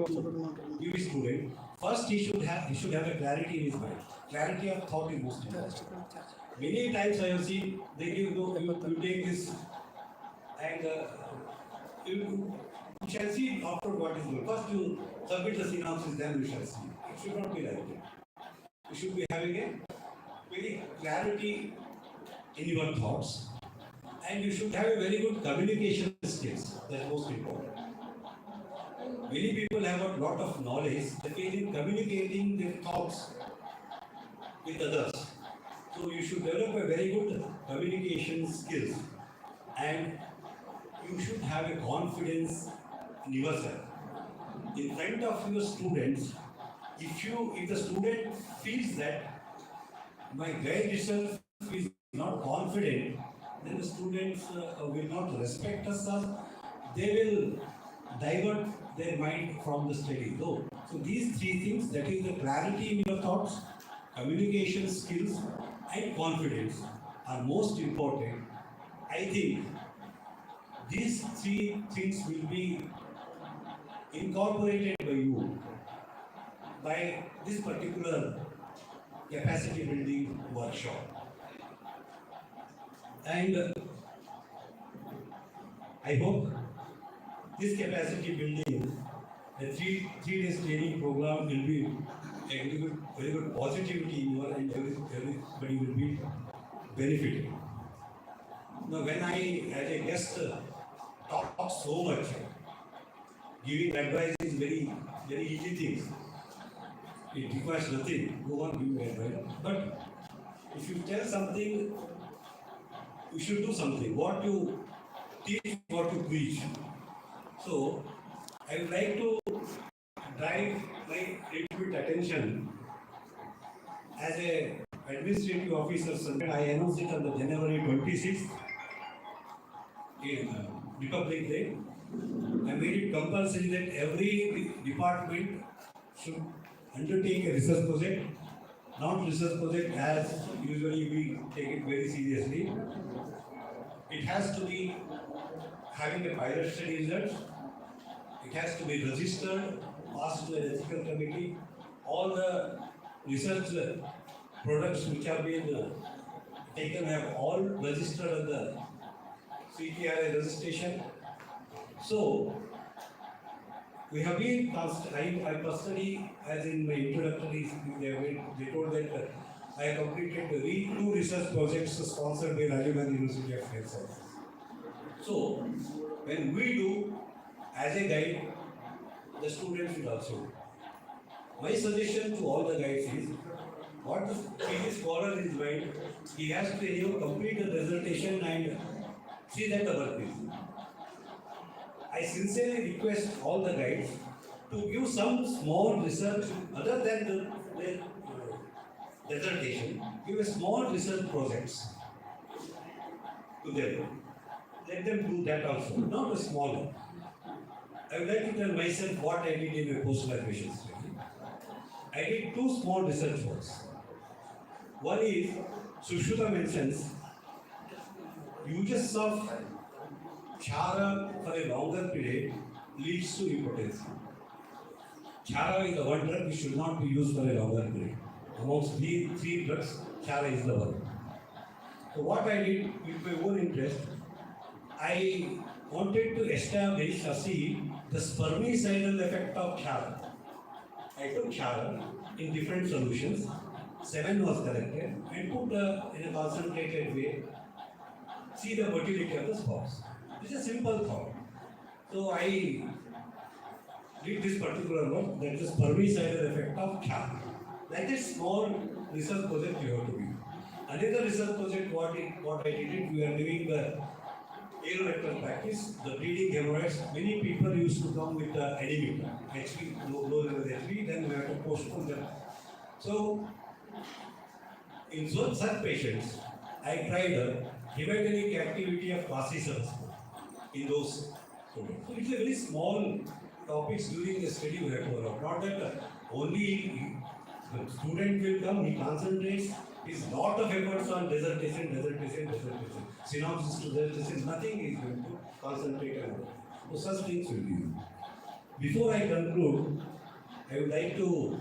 to give a student, first he should have a clarity in his mind. Clarity of thought is most important. Many times I have seen they give you take this and you shall see after what is good. First you submit the synopsis, then you shall see. It should not be like that. You should be having a very clarity in your thoughts, and you should have a very good communication skills. That's most important. Many people have a lot of knowledge, but in communicating their thoughts with others. So you should develop a very good communication skills, and you should have a confidence in yourself. In front of your students, if the student feels that my guide itself is not confident, then the students will not respect us, they will divert their mind from the study. So these three things, that is the clarity in your thoughts, communication skills and confidence are most important. I think these three things will be incorporated by you by this particular capacity building workshop. And I hope this capacity building, the three days training program will be a very good positivity in your, and everybody will be benefited. Now, when I, as a guest, talk so much, giving advice is very easy thing. It requires nothing. Go on giving advice. But if you tell something, you should do something. What you teach, what you preach. So, I would like to drive my little bit attention as a administrative officer. I announced it on the January 26th in Republic Day. I made it compulsory that every department should undertake a research project. Not research project as usually we take it very seriously. It has to be having a pilot study result. It has to be registered, passed to the ethical committee. All the research products which have been taken have all registered on the CTRA registration. So, we have been, I personally, as in my introductory speech, they told that I have completed two research projects sponsored by Rajasthan University of Health Sciences. So, when we do, as a guide, the students should also do. My suggestion to all the guides is, what the PhD scholar is mind, he has to complete the dissertation and see that the work is. I sincerely request all the guides to give some small research other than the dissertation. Give a small research projects to them. Let them do that also, not a small one. I would like to tell myself what I did in my post-graduation study. I did two small research works. One is, Sushruta mentions, uses of Chara for a longer period leads to impotency. Chara is the one drug which should not be used for a longer period. Amongst these three drugs, Chara is the one. So what I did with my own interest, I wanted to establish or see the spermicidal effect of Chara. I took Chara in different solutions, 7 was collected, and put in a concentrated way, see the motility of the spots. It's a simple thought. So I did this particular work, that is spermicidal effect of Chara. Like this small research project you have to do. Another research project, what I did, we are doing the aerorectal practice, the bleeding hemorrhoids. Many people used to come with anemia, HB, low level HB, then we have to postpone them. So, in such patients, I tried hemodynamic activity of carcinogens in those students. So, it's a very small topics during the study we have to work. Not that only the student will come, he concentrates, his lot of efforts on dissertation. Synopsis to dissertation, nothing is going to concentrate on. So such things will be used. Before I conclude, I would like to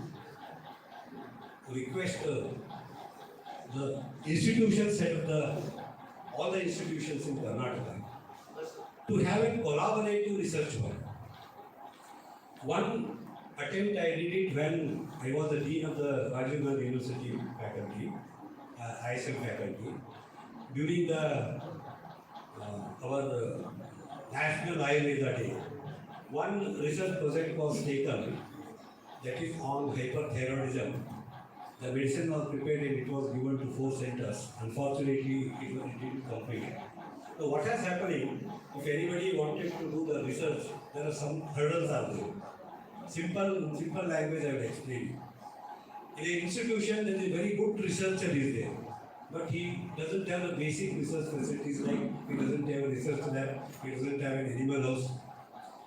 request the institutions head of all the institutions in Karnataka to have a collaborative research work. One attempt I did it when I was the dean of the Rajiv Gandhi University faculty, ISM faculty, during our National Ayurveda Day. One research project was taken that is on hyperthyroidism. The medicine was prepared and it was given to 4 centers. Unfortunately, it didn't complete. So what is happening, if anybody wanted to do the research, there are some hurdles are there. Simple language I will explain. In an institution, there is a very good researcher is there, but he doesn't have the basic research facilities like he doesn't have a research lab, he doesn't have an animal house,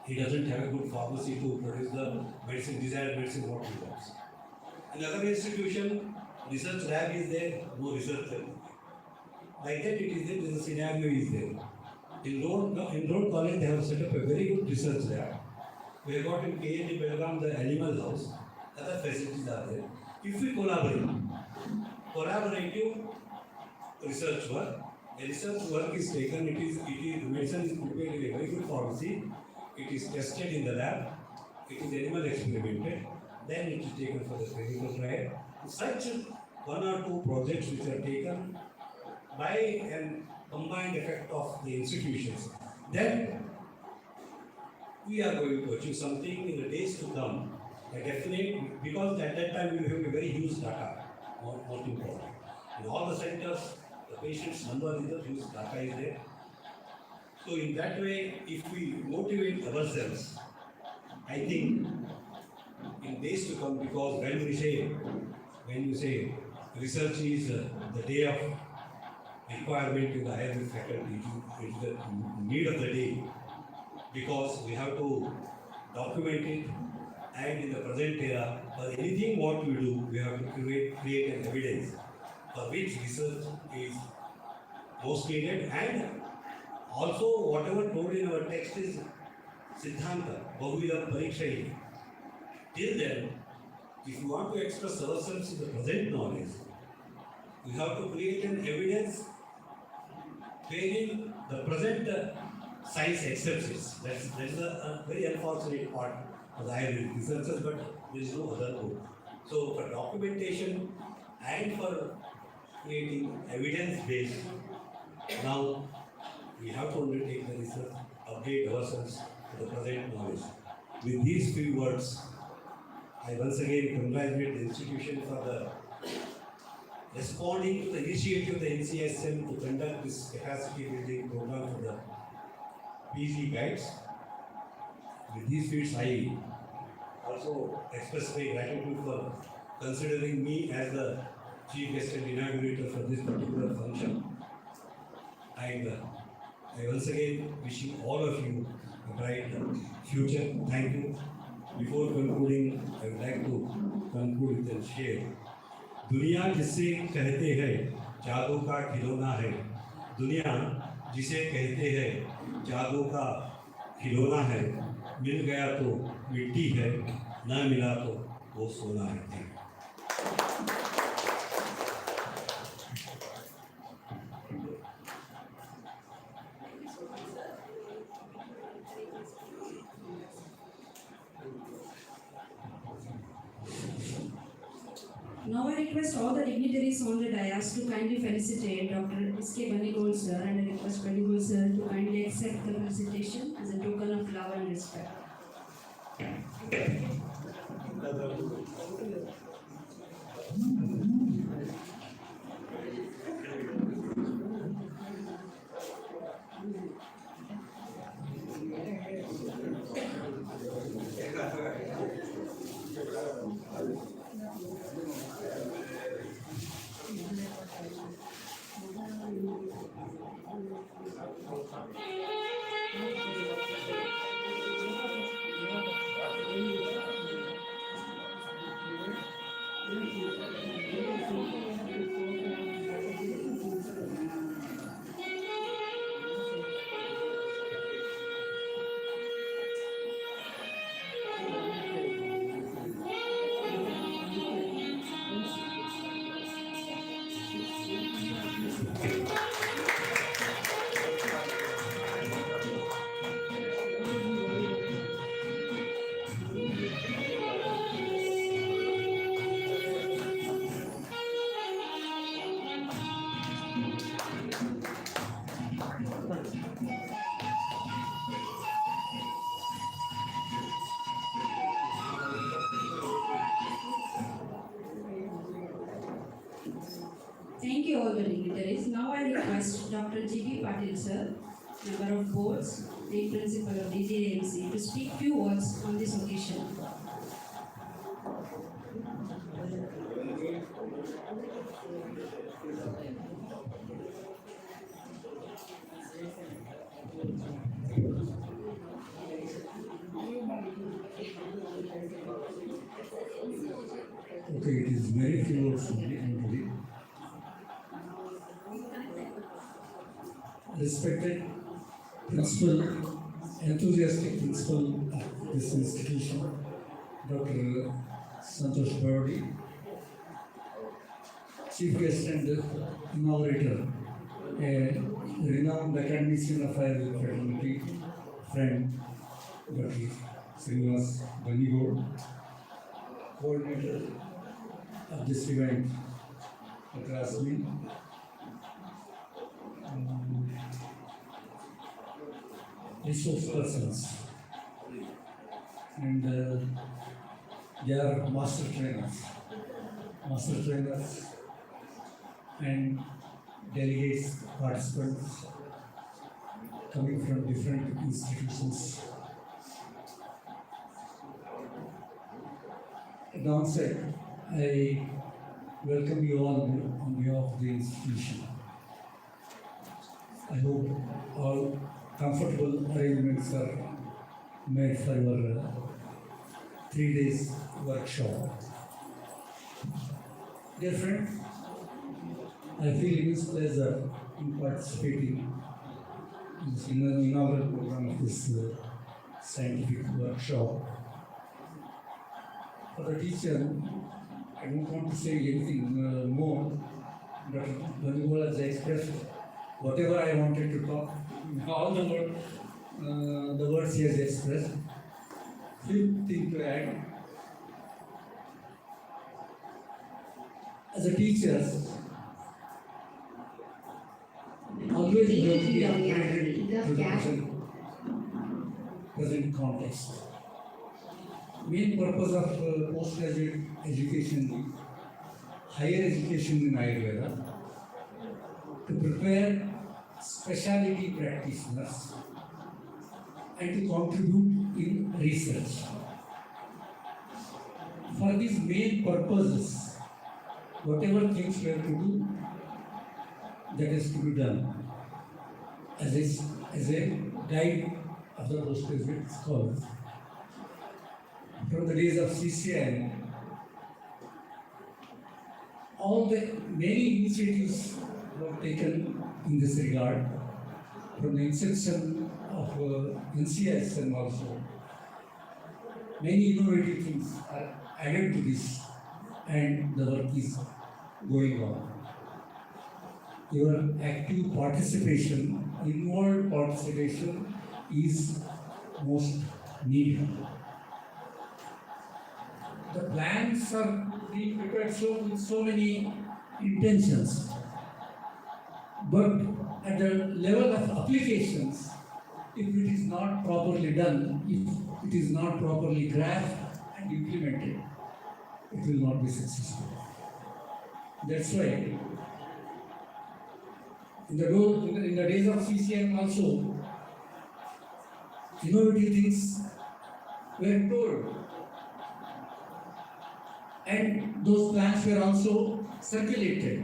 he doesn't have a good pharmacy to produce the medicine, desired medicine what he wants. In other institution, research lab is there, no researcher. Like that it is there, the scenario is there. In Road College, they have set up a very good research lab. We have got in KND Belgaum the animal house, other facilities are there. If we collaborative research work, a research work is taken, medicine is prepared in a very good pharmacy, it is tested in the lab, it is animal experimented, then it is taken for the clinical trial. Such 1 or 2 projects which are taken by a combined effect of the institutions, then we are going to achieve something in the days to come. A definite, because at that time we will have a very huge data, most important. In all the centers, the patient's number is there, huge data is there. So in that way, if we motivate ourselves, I think in days to come, because when you say research is the day of requirement in the Ayurvedic faculty, it is the need of the day, because we have to document it, and in the present era, for anything what we do, we have to create an evidence for which research is most needed, and also whatever told in our text is Siddhanta, Bahuvida Parikshayi. Till then, if you want to express ourselves in the present knowledge, we have to create an evidence wherein the present science accepts it. That is a very unfortunate part of the Ayurvedic researchers, but there is no other route. So for documentation and for creating evidence based, now we have to undertake the research, update ourselves to the present knowledge. With these few words, I once again congratulate the institution for the responding to the initiative of the NCSM to conduct this capacity building program for the PG guides. With these feats, I also express my gratitude for considering me as the chief guest and inaugurator for this particular function. And I once again wishing all of you a bright future. Thank you. Before concluding, I would like to conclude with a share. दुनिया जिसे कहते हैं जादू का खिलौना है, दुनिया जिसे कहते हैं जादू का खिलौना है, मिल गया तो मिट्टी है, ना मिला तो वो सोना है. Now I request all the dignitaries on the dais to kindly felicitate Dr. S.K. Banigol sir, and I request Banigol sir to kindly accept the felicitation as a token of love and respect. you all the dignitaries. Now I request Dr. G.B. Patil sir, member of boards, the principal of DJMC, to speak few words on this occasion. Okay, it is very few words only. Respected principal, enthusiastic principal of this institution, Dr. Santosh Bhardi, chief guest and inaugurator, a renowned academician of our fraternity, friend, Dr. Srinivas Banigod, coordinator of this event, Dr. Asmin, resource persons, and they are master trainers and delegates, participants coming from different institutions. At the onset, I welcome you all on behalf of the institution. I hope all comfortable arrangements are made for your 3 days workshop. Dear friends, I feel immense pleasure in participating in this inaugural program of this scientific workshop. For the teacher, I don't want to say anything more. Dr. Banigol has expressed whatever I wanted to talk, all the words he has expressed. Few things to add. As a teacher, always you have to be upgraded to the present context. Main purpose of postgraduate education, higher education in Ayurveda, to prepare specialty practitioners and to contribute in research. For these main purposes, whatever things we have to do, that is to be done as a guide of the postgraduate scholars. From the days of CCN, all the many initiatives were taken in this regard from the inception of NCSN also. Many innovative things are added to this and the work is going on. Your active participation, involved participation is most needed. The plans are being prepared with so many intentions, but at the level of applications, if it is not properly done, if it is not properly grasped and implemented, it will not be successful. That's why in the days of CCM also, innovative things were told. And those plans were also circulated.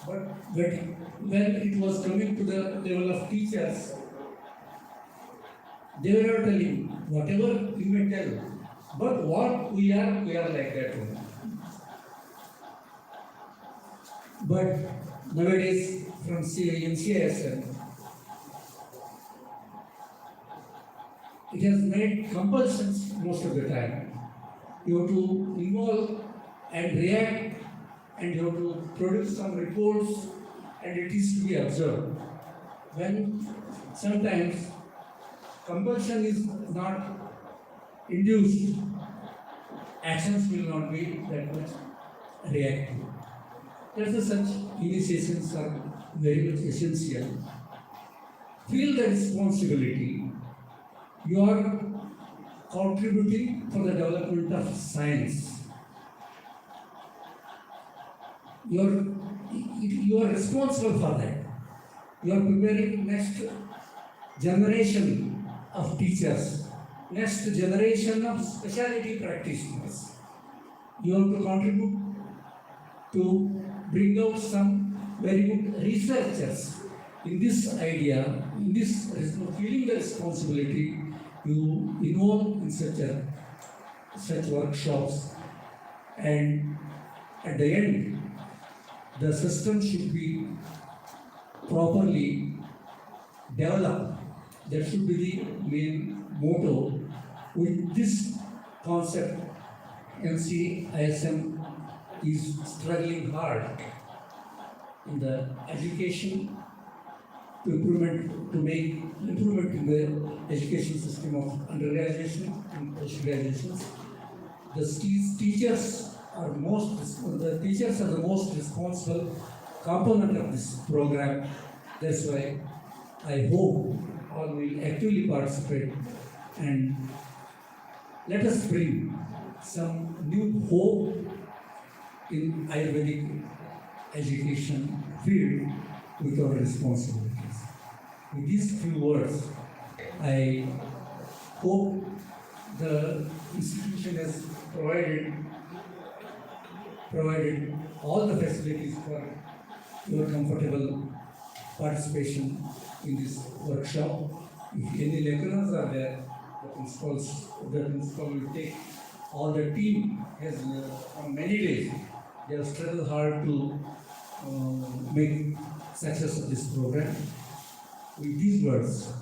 But when it was coming to the level of teachers, they were not telling whatever you may tell, but what we are like that only. But nowadays, from NCSN, it has made compulsions most of the time. You have to involve and react, and you have to produce some reports, and it is to be observed. When sometimes compulsion is not induced, actions will not be that much reactive. Therefore, such initiations are very much essential. Feel the responsibility. You are contributing for the development of science. you are responsible for that. You are preparing next generation of teachers, next generation of specialty practitioners. You have to contribute to bring out some very good researchers in this idea, in this feeling the responsibility. You involve in such workshops, and at the end, the system should be properly developed. That should be the main motto. With this concept, NCISM is struggling hard in the education to make improvement in the education system of undergraduation and post-graduation. The teachers are the most responsible component of this program. That's why I hope all will actively participate, and let us bring some new hope in Ayurvedic education field with our responsibilities. With these few words, I hope the institution has provided all the facilities for your comfortable participation in this workshop. If any lecturers are there, the principal will take. All the team has on many days they have struggled hard to make success of this program. With these words,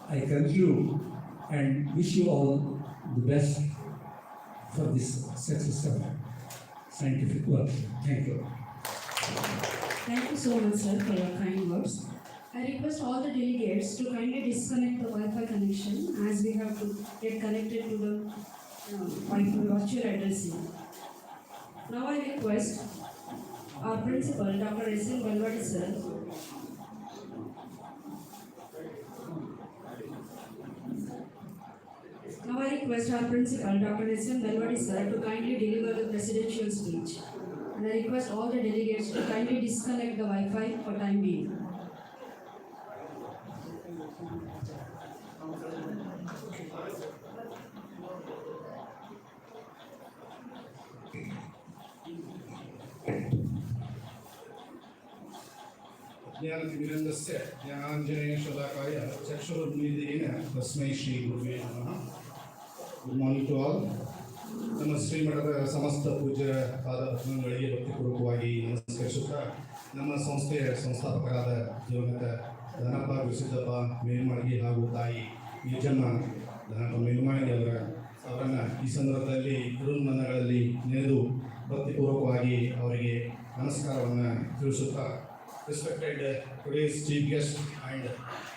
I conclude and wish you all the best for this success of scientific work. Thank you. Thank you so much, sir, for your kind words. I request all the delegates to kindly disconnect the Wi-Fi connection as we have to get connected to the virtual addressing. Now I request our principal, Dr. S.N. Balwadi sir, to kindly deliver the presidential speech. And I request all the delegates to kindly disconnect the Wi-Fi for time being. ज्ञानतिमिरन्दस्य ज्ञानाञ्जनेयशलाकाय चक्षुरुन्मीलितेन तस्मै श्रीगुरुवे नमः. Good morning to all. ನಮ್ಮ ಶ್ರೀಮಠದ ಸಮಸ್ತ ಪೂಜ್ಯ ಪಾದಪದ್ಮಗಳಿಗೆ ಭಕ್ತಿಪೂರ್ವಕವಾಗಿ ನಮಸ್ಕರಿಸುತ್ತಾ ನಮ್ಮ ಸಂಸ್ಥೆಯ ಸಂಸ್ಥಾಪಕರಾದ ದಿವಂಗತ ಧನಪ್ಪ ವಿಸಿದ್ದಪ್ಪ ಮೇಲ್ಮಾಳ್ಗಿ ಹಾಗೂ ತಾಯಿ ನಿಜಮ್ಮ ಧನಪ್ಪ ಮೇಲ್ಮಾಳ್ಗಿ ಅವರನ್ನು ಈ ಸಂದರ್ಭದಲ್ಲಿ ಹೃನ್ಮನಗಳಲ್ಲಿ ನೆನೆದು ಭಕ್ತಿಪೂರ್ವಕವಾಗಿ ಅವರಿಗೆ ನಮಸ್ಕಾರವನ್ನು ತಿಳಿಸುತ್ತಾ respected today's chief guest and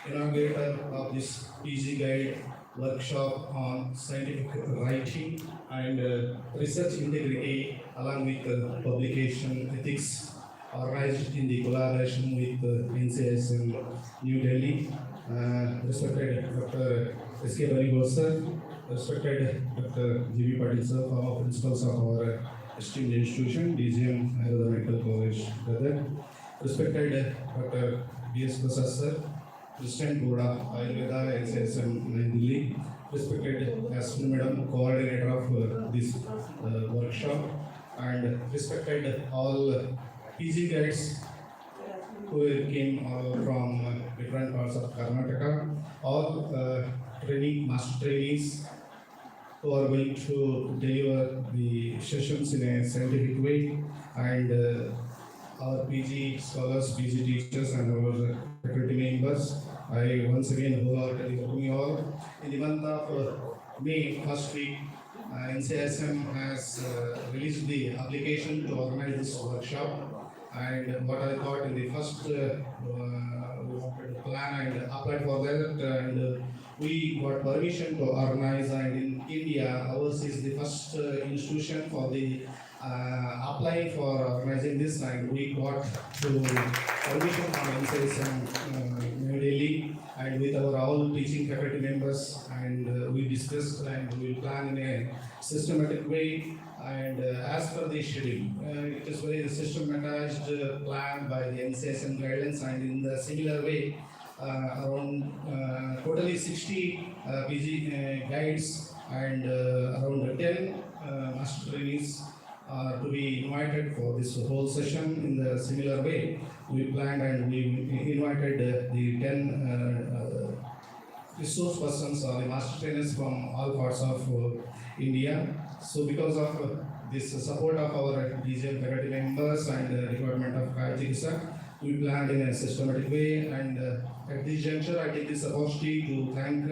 inaugurator of this PG Guide workshop on scientific writing and research integrity along with publication ethics, organized in the collaboration with NCISM New Delhi. Respected Dr. S.K. Banigol sir, respected Dr. G.V. Patil sir, former principals of our esteemed institution, DGM Ayurveda Medical College, GADAG. Respected Dr. B.S. Prasad sir, President Board of Ayurveda NCISM New Delhi. Respected Asmin Madam, coordinator of this workshop, and respected all PG guides who came from different parts of Karnataka, all master trainees who are going to deliver the sessions in a scientific way, and our PG scholars, PG teachers, and our faculty members. I once again wholeheartedly welcome you all. In the month of May, first week, NCISM has released the application to organize this workshop. And what I thought in the first, we wanted to plan and apply for that, and we got permission to organize. And in India, ours is the first institution for the applying for organizing this, and we got to permission from NCISM New Delhi. Delhi and with our all teaching faculty members, and we discussed and we will plan in a systematic way and as per the schedule. It is very systematized plan by the NCSM guidance, and in the similar way around totally 60 PG guides and around 10 master trainees are to be invited for this whole session. In the similar way, we planned and we invited the 10 resource persons or the master trainers from all parts of India. So because of this support of our regional faculty members and requirement of Ayurvedic, we planned in a systematic way, and at this juncture I take this opportunity to thank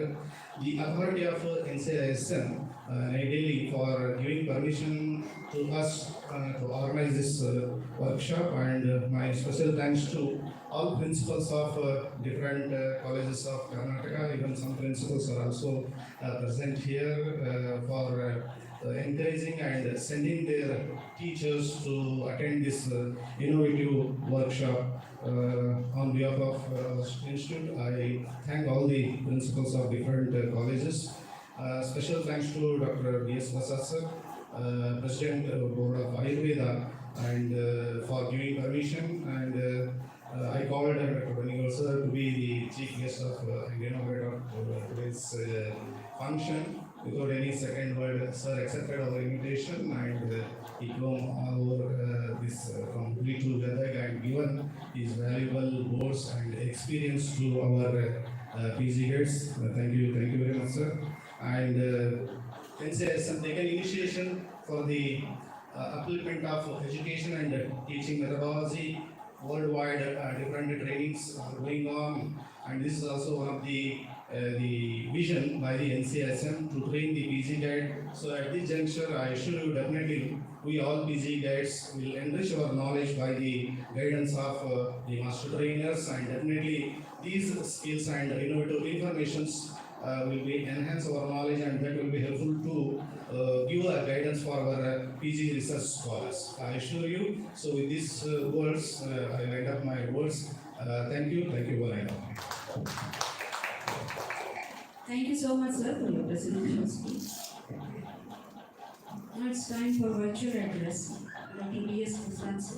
the authority of NCISM Delhi for giving permission to us to organize this workshop, and my special thanks to all principals of different colleges of Karnataka. Even some principals are also present here for encouraging and sending their teachers to attend this innovative workshop. On behalf of our institute, I thank all the principals of different colleges. Special thanks to Dr. B.S. Prasad sir, President Board of Ayurveda, and for giving permission, and I called Dr. Banigal sir to be the chief guest of today's function. Without any second word, sir accepted our invitation, and he came all over this complete to GADAG and given his valuable words and experience to our PG heads. Thank you very much, sir. And NCISM taken initiation for the upliftment of education and teaching methodology worldwide. Different trainings are going on, and this is also one of the vision by the NCISM to train the PG guide. So at this juncture, I assure you definitely we all PG guides will enrich our knowledge by the guidance of the master trainers, and definitely these skills and innovative informations will be enhance our knowledge, and that will be helpful to give a guidance for our PG research scholars. I assure you. So with these words, I wind up my words. Thank you for right now. Thank you so much, sir, for your presentation speech. Now it's time for virtual address. Dr. B.S. Prasad, sir.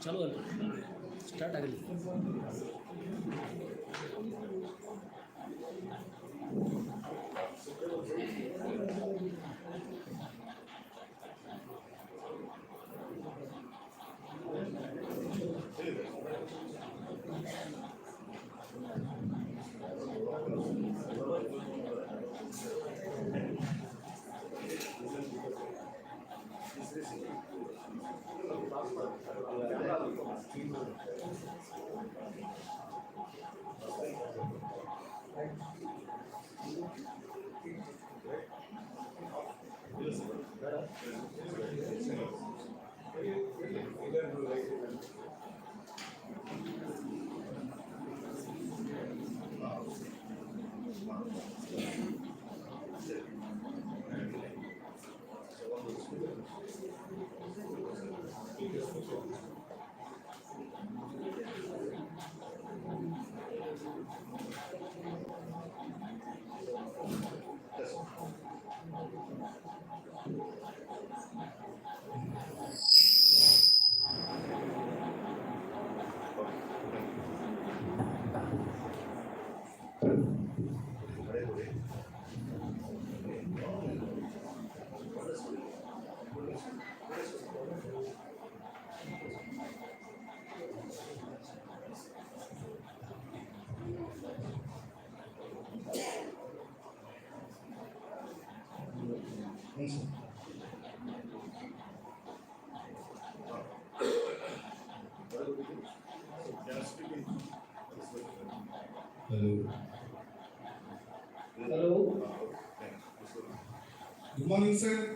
चलो start ಆಗಲಿ One second. Hello. Hello, Good morning, sir.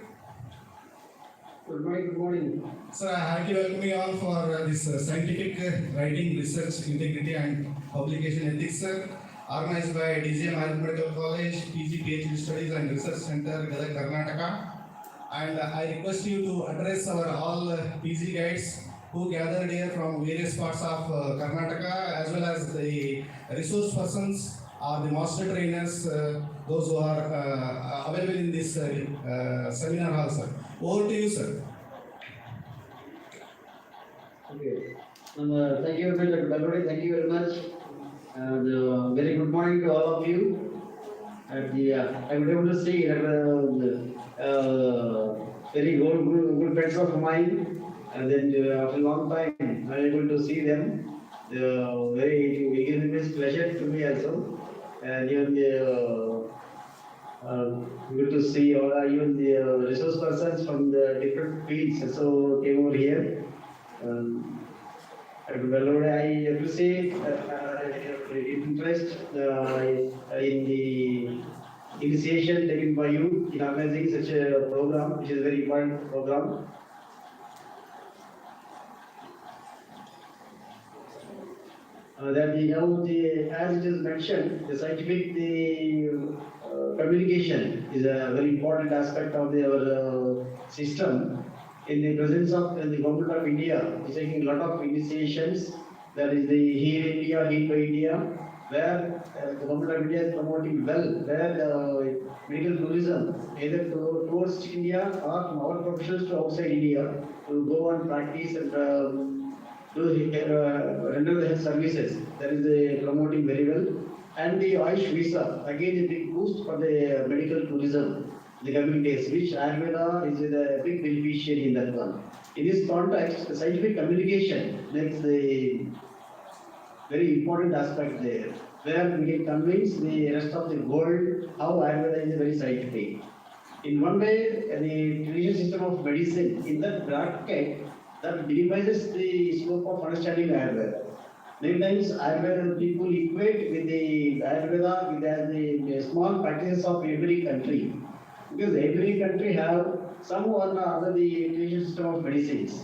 good morning, good morning. Sir, I heartily welcome you all for this scientific writing, research, integrity, and publication ethics, sir, organized by DGM Ayurvedic College, PG, PhD Studies and Research Center, GADAG, Karnataka. And I request you to address our all PG guides who gathered here from various parts of Karnataka, as well as the resource persons or the master trainers, those who are available in this seminar hall, sir. Over to you, sir. Okay. Thank you very much, Dr. Baluri. Thank you very much. And very good morning to all of you. And I was able to see that very good friends of mine. And then after a long time, I was able to see them. It is pleasure to me also. And even good to see all even the resource persons from the different fields also came over here. I appreciate interest in the initiation taken by you in organizing such a program, which is a very important program. That as it is mentioned, the scientific communication is a very important aspect of our system. In the presence of the government of India, is taking a lot of initiations. That is the Heal India, Heal by India, where the government of India is promoting well, where medical tourism, either towards India or from our professionals to outside India, to go and practice and render the health services. That is promoting very well. And the Ayush visa, again a big boost for the medical tourism, the coming days, which Ayurveda is a big beneficiary in that one. In this context, the scientific communication makes the very important aspect there, where we can convince the rest of the world how Ayurveda is very scientific. In one way, the traditional system of medicine, in that bracket, that minimizes the scope of understanding Ayurveda. Many times Ayurveda people equate with the Ayurveda with the small practices of every country. Because every country have some or other the traditional system of medicines.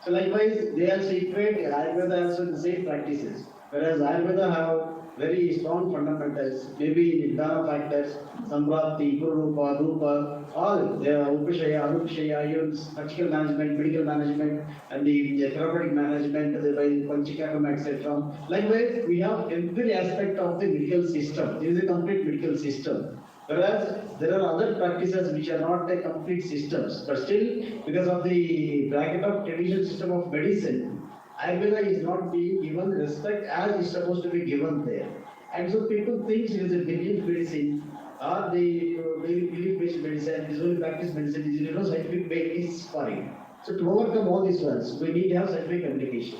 So likewise, they also equate Ayurveda also the same practices. Whereas Ayurveda have very strong fundamentals, maybe in Dana factors, Samprapti, Kurupa, Rupa, all the Upashaya, Anupashaya, surgical management, medical management, and the therapeutic management, the Panchakama, etc. Likewise, we have every aspect of the medical system. There is a complete medical system. Whereas there are other practices which are not the complete systems, but still, because of the bracket of traditional system of medicine, Ayurveda is not being given respect as is supposed to be given there. And so people think it is a belief medicine or the belief-based medicine, is only practice medicine, is no scientific basis for it. So to overcome all these ones, we need to have scientific communication.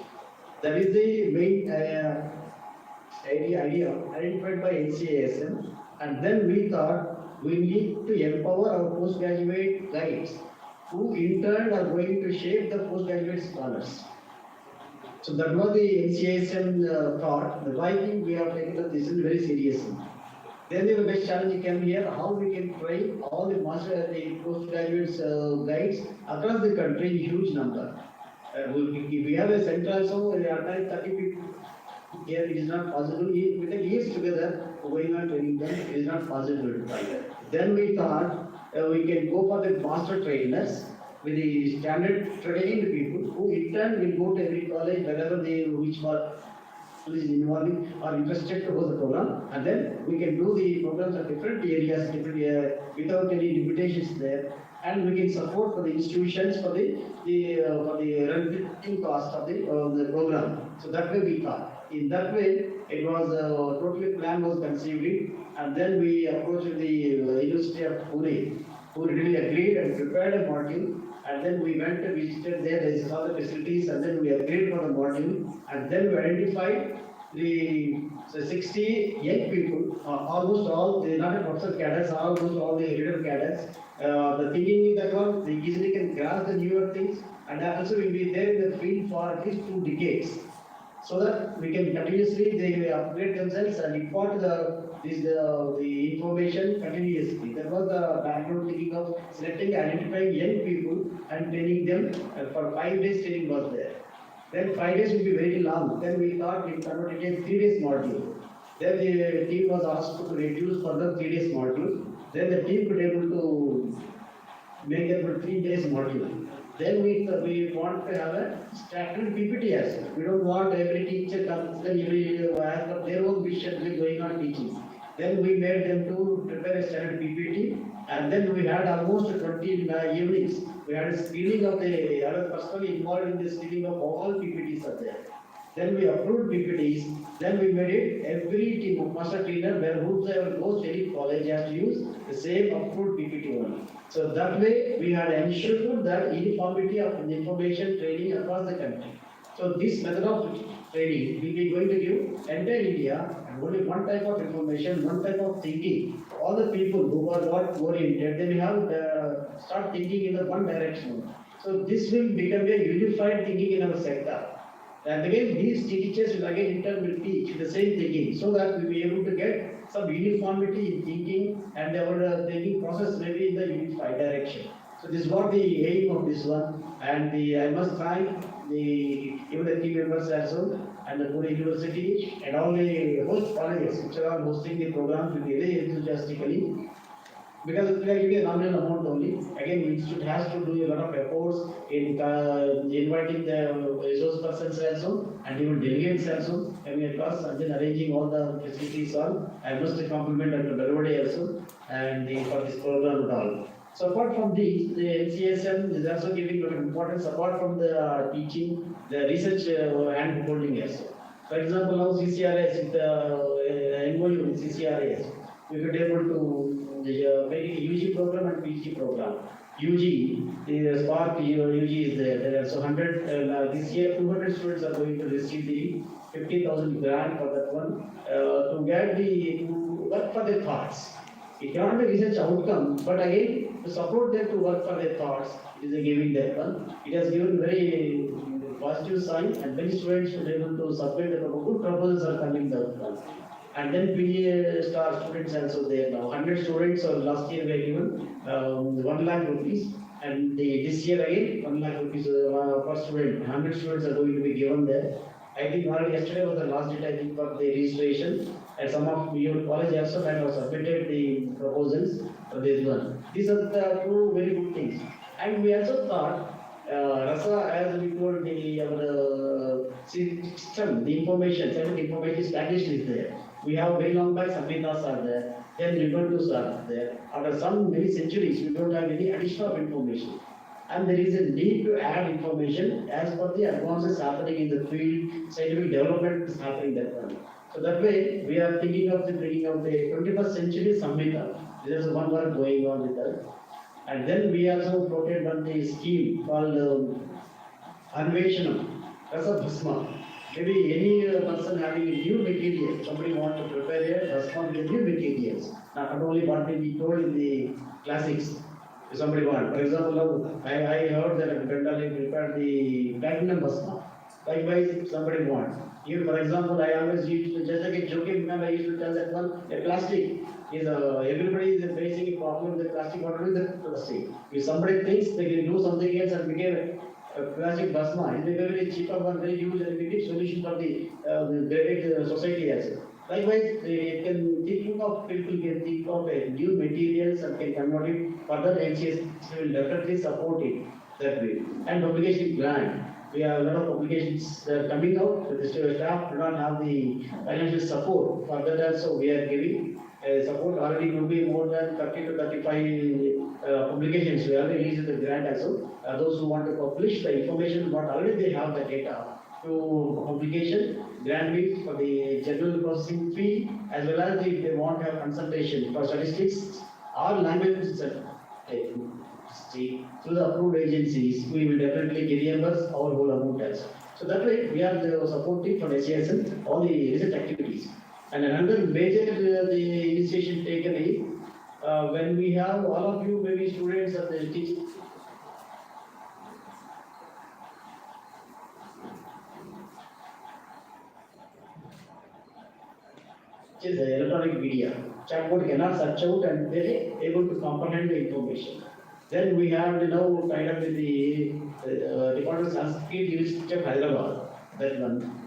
That is the main idea identified by NCASM. And then we thought we need to empower our postgraduate guides, who in turn are going to shape the postgraduate scholars. So that was the NCASM thought. The writing we have taken up this is very seriously. Then the best challenge came here: how we can train all the postgraduates guides across the country in huge number. If we have a center also, at times 30 people. Here it is not possible. With the years together, going on training them, it is not possible to try that. Then we thought we can go for the master trainers with the standard trained people who in turn will go to every college wherever they which is involving or interested to go the program, and then we can do the programs of different areas, without any limitations there, and we can support for the institutions for the running cost of the program. So that way we thought. In that way, it was totally plan was conceived, and then we approached the University of Pune, who really agreed and prepared a module, and then we went and visited there, they saw the facilities, and then we agreed for the module, and then we identified the 60 young people, almost all, the not a professor cadets, almost all the leader cadets, the thinking is that one, they easily can grasp the newer things and also will be there in the field for at least 2 decades. So that we can continuously, they will upgrade themselves and impart the information continuously. That was the background thinking of selecting, identifying young people and training them for 5 days training was there. Then 5 days will be very long. Then we thought we converted it 3 days module. Then the team was asked to reduce further 3 days module. Then the team could able to make it for 3 days module. Then we want to have a staggered PPT as well. We don't want every teacher comes and every has their own vision going on teaching. Then we made them to prepare a standard PPT, and then we had almost 20 evenings. We had a screening of the other personally involved in the screening of all PPTs are there. Then we approved PPTs. Then we made it every team master trainer where whoever goes to any college has to use the same approved PPT only. So that way we had ensured that uniformity of information training across the country. So this method of training we will be going to give entire India and only one type of information, one type of thinking. All the people who are not oriented, they will have start thinking in the one direction. So this will become a unified thinking in our sector. And again, these teachers will again in turn will teach the same thinking so that we will be able to get some uniformity in thinking and our thinking process may be in the unified direction. So this is what the aim of this one. And I must thank even the team members also and the Pune University and all the host colleges which are hosting the program very enthusiastically. Because we are giving a nominal amount only. Again, the institute has to do a lot of efforts in inviting the resource persons also and even delegates also coming across and then arranging all the facilities on. I must compliment Dr. Darwade also and for this program and all. So apart from these, the NCSM is also giving a lot of importance apart from the teaching, the research hand holding also. For example, now CCRS with the MOU with CCRS, we could able to make a UG program and PG program. UG, the Spark UG is there. There are so 100 this year 200 students are going to receive the 50,000 grant for that one to get to work for their thoughts. It cannot be research outcome, but again to support them to work for their thoughts, it is a giving that one. It has given very positive sign, and many students should be able to submit the good proposals are coming that one. And then PA star students also there now. 100 students last year were given 1 lakh rupees, and this year again 1 lakh rupees per student. 100 students are going to be given there. I think already yesterday was the last date I think for the registration, and some of your college also have submitted the proposals for this one. These are the 2 very good things. And we also thought Rasa, as we told our system, the information, scientific information established is there. We have very long back Samhitas are there, then Nibantus are there. After some many centuries, we don't have any additional information. And there is a need to add information as per the advances happening in the field, scientific development is happening that one. So that way, we are thinking of the bringing of the 21st century Samhita. There is one work going on with that. And then we also floated on the scheme called Anveshanam, Rasa Bhasma. Maybe any person having a new material, somebody want to prepare a Bhasma with new materials. Not only what we told in the classics. If somebody want, for example, I heard that Bendali prepared the platinum Bhasma. Likewise, if somebody want. Even for example, I always used to, just like a joking, remember I used to tell that one, a plastic is everybody is facing a problem with plastic, what to do with the plastic? If somebody thinks they can do something else and became a plastic Bhasma, it may be very cheaper one, very huge and effective solution for the great society as well. Likewise, it can think of people can think of new materials and can convert it further. NCS will definitely support it that way. And publication grant. We have a lot of publications that are coming out. The staff do not have the financial support. For that also we are giving support. Already will be more than 30 to 35 publications. We already released the grant also. Those who want to publish the information, but already they have the data to publication, grant fees for the general processing fee, as well as if they want to have consultation for statistics or language through the approved agencies, we will definitely reimburse our whole amount as well. So that way we are supporting from SASL all the research activities. And another major the initiation taken is when we have all of you maybe students of the teaching. Which is the electronic media. Chatbot cannot search out and they are able to comprehend the information. Then we have kind of the Department of Sanskrit University of Hyderabad. That one.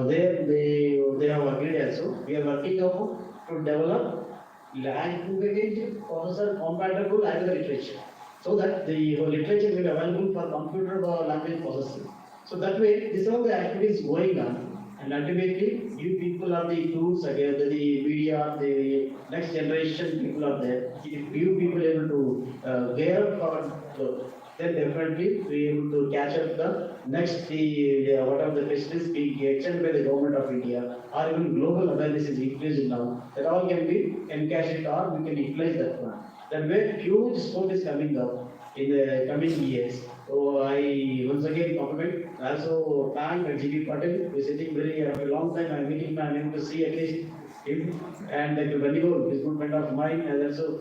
There they have agreed also. We are working on to develop language processor compatible and the literature, so that the literature will be available for computer language processing. So that way, this is all the activities going on. And ultimately, you people are the tools again, the media, the next generation people are there. If you people able to gear up for, then definitely we able to catch up the next whatever the facilities being extended by the government of India, or even global awareness is increasing now. That all can be encashed or we can utilize that one. That way, huge scope is coming up in the coming years. So I once again compliment, also thank G.B. Patel, who is sitting very after a long time. I'm meeting him, I'm able to see at least him, and Ranigol is a good friend of mine, and also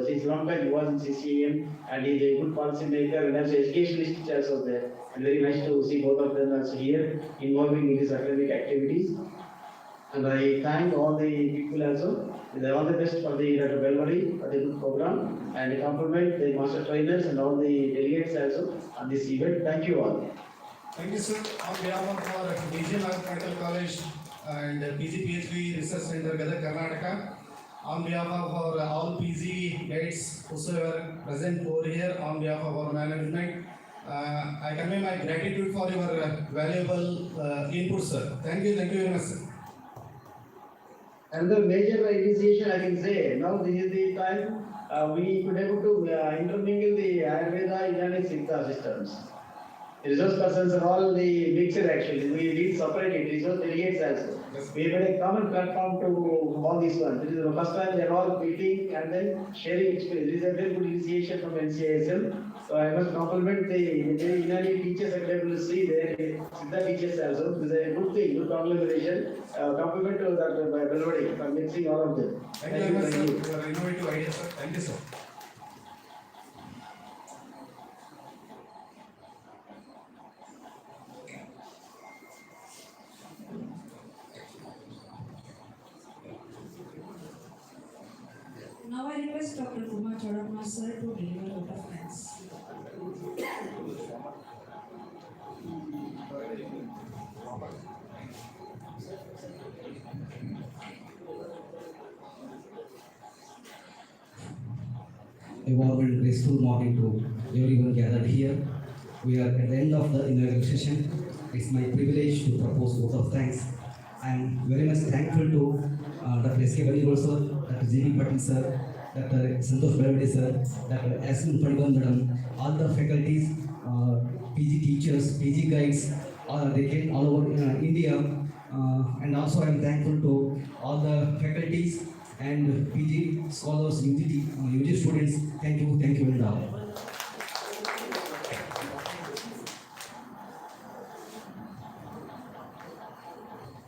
since long time he was in CCAM, and he's a good policy maker and also educationalist also there. And very nice to see both of them also here involving in these academic activities. And I thank all the people also. All the best for the Dr. Belmari for the good program, and compliment the master trainers and all the delegates also on this event. Thank you all. Thank you, sir. On behalf of our Regional Medical College and PG/PhD Research Center, GADAG, Karnataka, on behalf of our all PG mates whosoever present over here, on behalf of our management, I convey my gratitude for your valuable input, sir. Thank you very much, sir. Another major initiation I can say, now this is the time we could able to intermingle the Ayurveda Indian Siddha systems. Resource persons are all the mixed actually. We need separate it, resource delegates also. We made a common platform to all these ones. This is the first time they are all meeting and then sharing experience. This is a very good initiation from NCISL. So I must compliment the Indian teachers are able to see their Siddha teachers also. This is a good thing, good conglomeration. Compliment to Dr. Belmari for mixing all of them. Thank you very much, sir. Your innovative ideas, sir. Thank you, sir. Now I request Dr. Kumar Chodapma sir to deliver a vote of thanks. A warm and graceful morning to everyone gathered here. We are at the end of the inaugural session. It's my privilege to propose vote of thanks. I am very much thankful to Dr. S.K. Vanigol sir, Dr. G.B. Patil sir, Dr. Santosh Bravade sir, Dr. Asmin Padigan madam, all the faculties, PG teachers, PG guides, they came all over India. And also I am thankful to all the faculties and PG scholars, UG students. Thank you and all.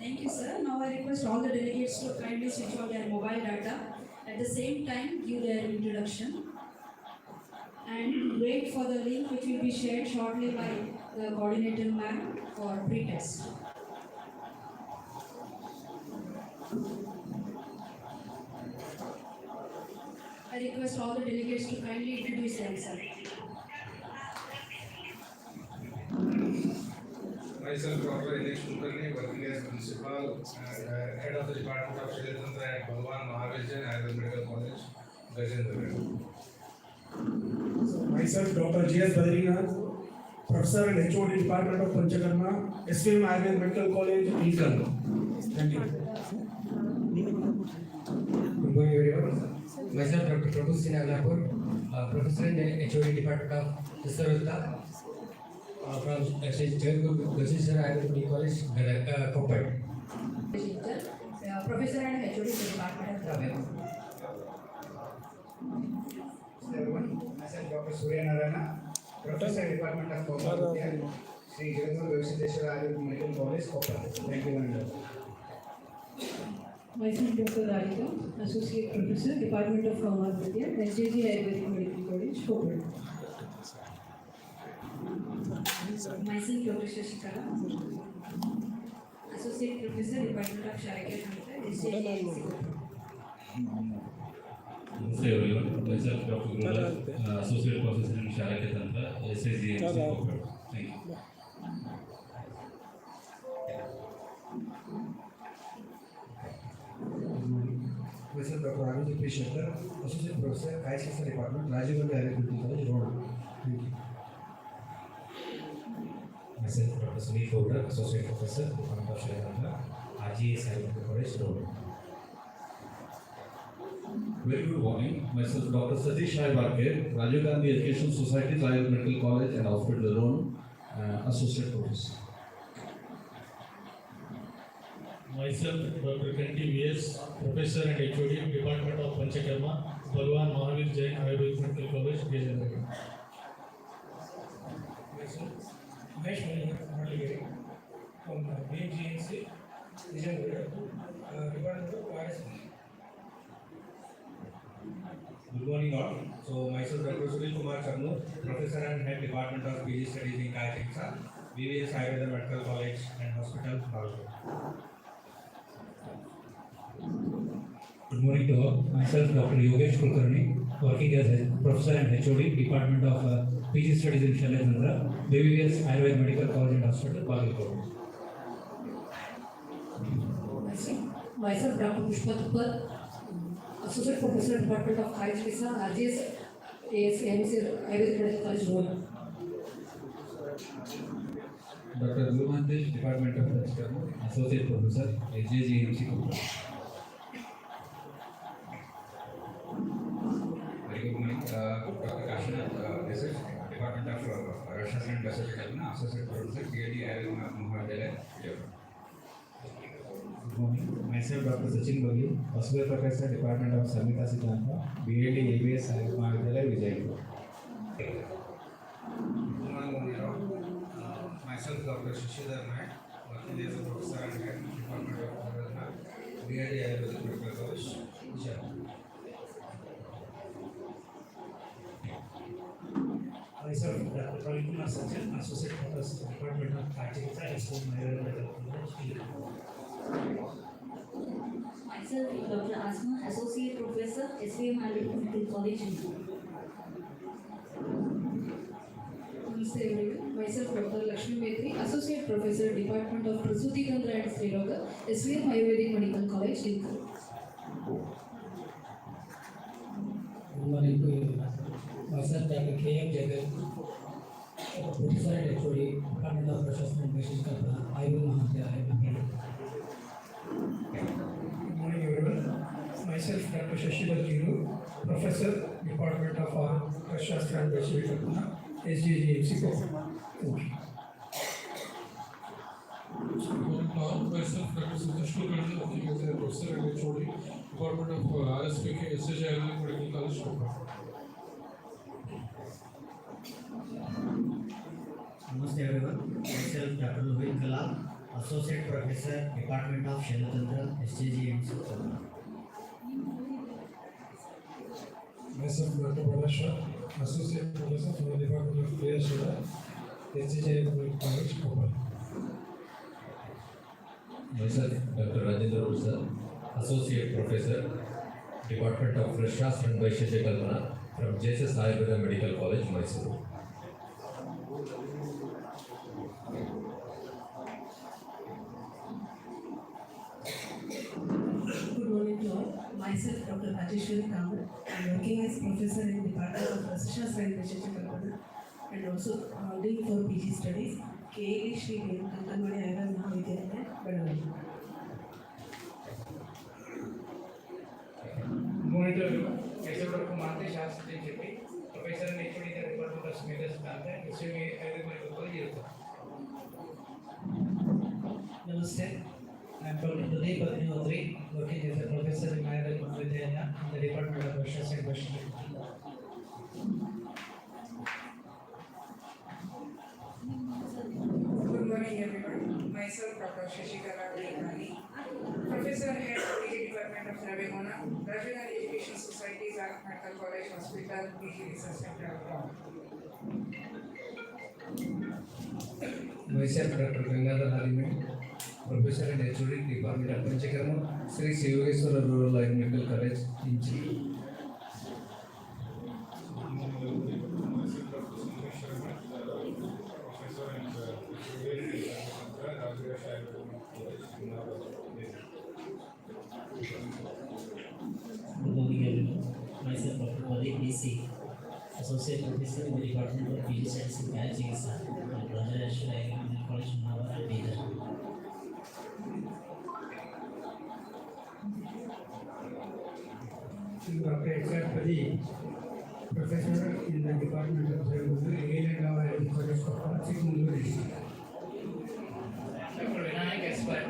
Thank you, sir. Now I request all the delegates to kindly switch on their mobile data. At the same time, give their introduction. And wait for the link which will be shared shortly by the coordinator ma'am for pre-test. I request all the delegates to kindly introduce themselves. Myself, Dr. Ayush, working as principal and head of the Department of Shrilanka at Bhagwan Mahavijan Ayurvedic Medical College, Gajendra. Myself, Dr. G.S. Badrinath, Professor and HOD Department of Panchakarma, SVM Ayurvedic Medical College, Lincoln. Thank you. Good morning, everyone. Myself, Dr. Prabhu Sinagapur, Professor in HOD Department of Research from Jaguru Gajendra Ayurvedic College, Koppal. Professor and HOD Department of Everyone, myself Dr. Surya Narayana, Professor Department of Commerce, Sri Jagannatha Venkateswara Ayurvedic Medical College, Koppal. Thank you very much. Myself, Dr. Radhika, Associate Professor, Department of Ayurveda, SJG Ayurvedic Medical College, Koppal. Myself, Dr. Shashikala, Associate Professor, Department of GADAG, SJG Namaste everyone. Myself Dr. Gurula, Associate Professor in Sharakyatantra, SAGMC. Thank you. Myself, Dr. Ayush Shankar, Associate Professor, Ayurvedic Department, Rajiv Gandhi Ayurvedic College, Road. Thank you. Myself, Dr. Sunil Gowda, Associate Professor, Department of Sharakyatantra, RGS Ayurvedic College, Road. Very good morning. Myself Dr. Satish Shaibarkar, Rajiv Gandhi Education Society, Ayurvedic Medical College and Hospital, Road, Associate Professor. Myself, Dr. Kanti V.S., Professor and HOD, Department of Panchakarma, Bhagwan Mahavir Jain Ayurvedic Medical College, GADAG. Myself, Ayush from VAIBHAV, Department of REASERCH. Good morning all. So myself Dr. Sunil Kumar Charnu, Professor and Head Department of PG Studies in Kayachiksa, VVS Ayurveda Medical College and Hospital, Nalgiri. Good morning to all. Myself, Dr. Yogesh Kulkarni, working as a Professor and HOD, Department of PG Studies in Sharakyatantra, VVS Ayurvedic Medical College and Hospital, Bagalkot. Myself, Dr. Pushpa Tupar, Associate Professor, Department of Ayurveda, RGS AMC Ayurvedic Medical College, Road. Dr. Gurmantesh, Department of Panchakarma, Associate Professor, SJGMC. Very good morning. Dr. Kashinath, Research, Department of Research and Research, Associate Professor, GAD Ayurveda Mahavir. Good morning. Myself, Dr. Sachin Bagi, Associate Professor, Department of Samhita Siddhanta, BAD ABS Ayurvedic Mahavir, Vijaypur. Good morning, all. Myself, Dr. Shishidhar Naik, working as a Professor and Head Department of Ayurveda, BAD Ayurvedic Medical College, Vijaypur. Myself, Dr. Praveen Kumar Sachin, Associate Professor, Department of Ayurveda, SJG Medical College. Myself, Dr. Asma, Associate Professor, SVM Ayurvedic Medical College. Namaste everyone. Myself, Dr. Lakshmi Metri, Associate Professor, Department of Prasuti Tantra and Sri Yoga, SVM Ayurvedic Medical College, Lincoln. Good morning to you. Myself, Dr. K.M. Jagan, Professor and HOD, Department of Research and Research, Ayush Mahavir. Good morning, everyone. Myself, Dr. Shashidhar Kiru, Professor, Department of Arthashastra and Research, SJGMC. Thank you. Myself, Dr. Satish Kulkarni, working as a Professor and HOD, Department of RSPK, SJG Ayurvedic Medical College, Koppal. Namaste everyone. Myself Dr. Lohit Kalam, Associate Professor, Department of Sharakyatantra, SJGMC. Myself, Dr. Balashwar, Associate Professor from the Department of Ayurveda, SJG Medical College, Koppal. Myself Dr. Rajendra Prasad, Associate Professor, Department of Shastra and Vaisheshya Kalpana from JSS Ayurveda Medical College, Mysuru. Good morning to all. Myself, Dr. Rajeshwari Kamal. I am working as Professor in Department of Research and Research and also doing for PG Studies, KAD Sri Kankanmani Ayurveda Mahavidyalaya, Bedavali. Good morning to everyone. Myself, Dr. Mante Shastri Chetti, Professor and HOD in the Department of Samhita Siddhanta, SVM Ayurvedic Medical College, Ayurveda. Namaste. I am Dr. Pradeep Adhinotri, working as a Professor in Ayurvedic Mahavir, in the Department of Research and Research. myself, Dr. Shashikala Vedani, Professor Head of the Department of Ravimona, Regional Education Societies at Medical College Hospital, PG Research Center. Myself, Dr. Gangadhar Hariman, Professor and HOD, Department of Panchakarma, Sri Sivageshwara Rural and Medical College, Inchi. Good morning everyone. Myself Dr. Pradeep DC, Associate Professor in the Department of PG Studies in COLLAGEAND at REASERCH College, VEDA. Dr. H.R. Pradeep, Professor in the Department of Realated College of Chikungunya. Dr. Vinayak Expert,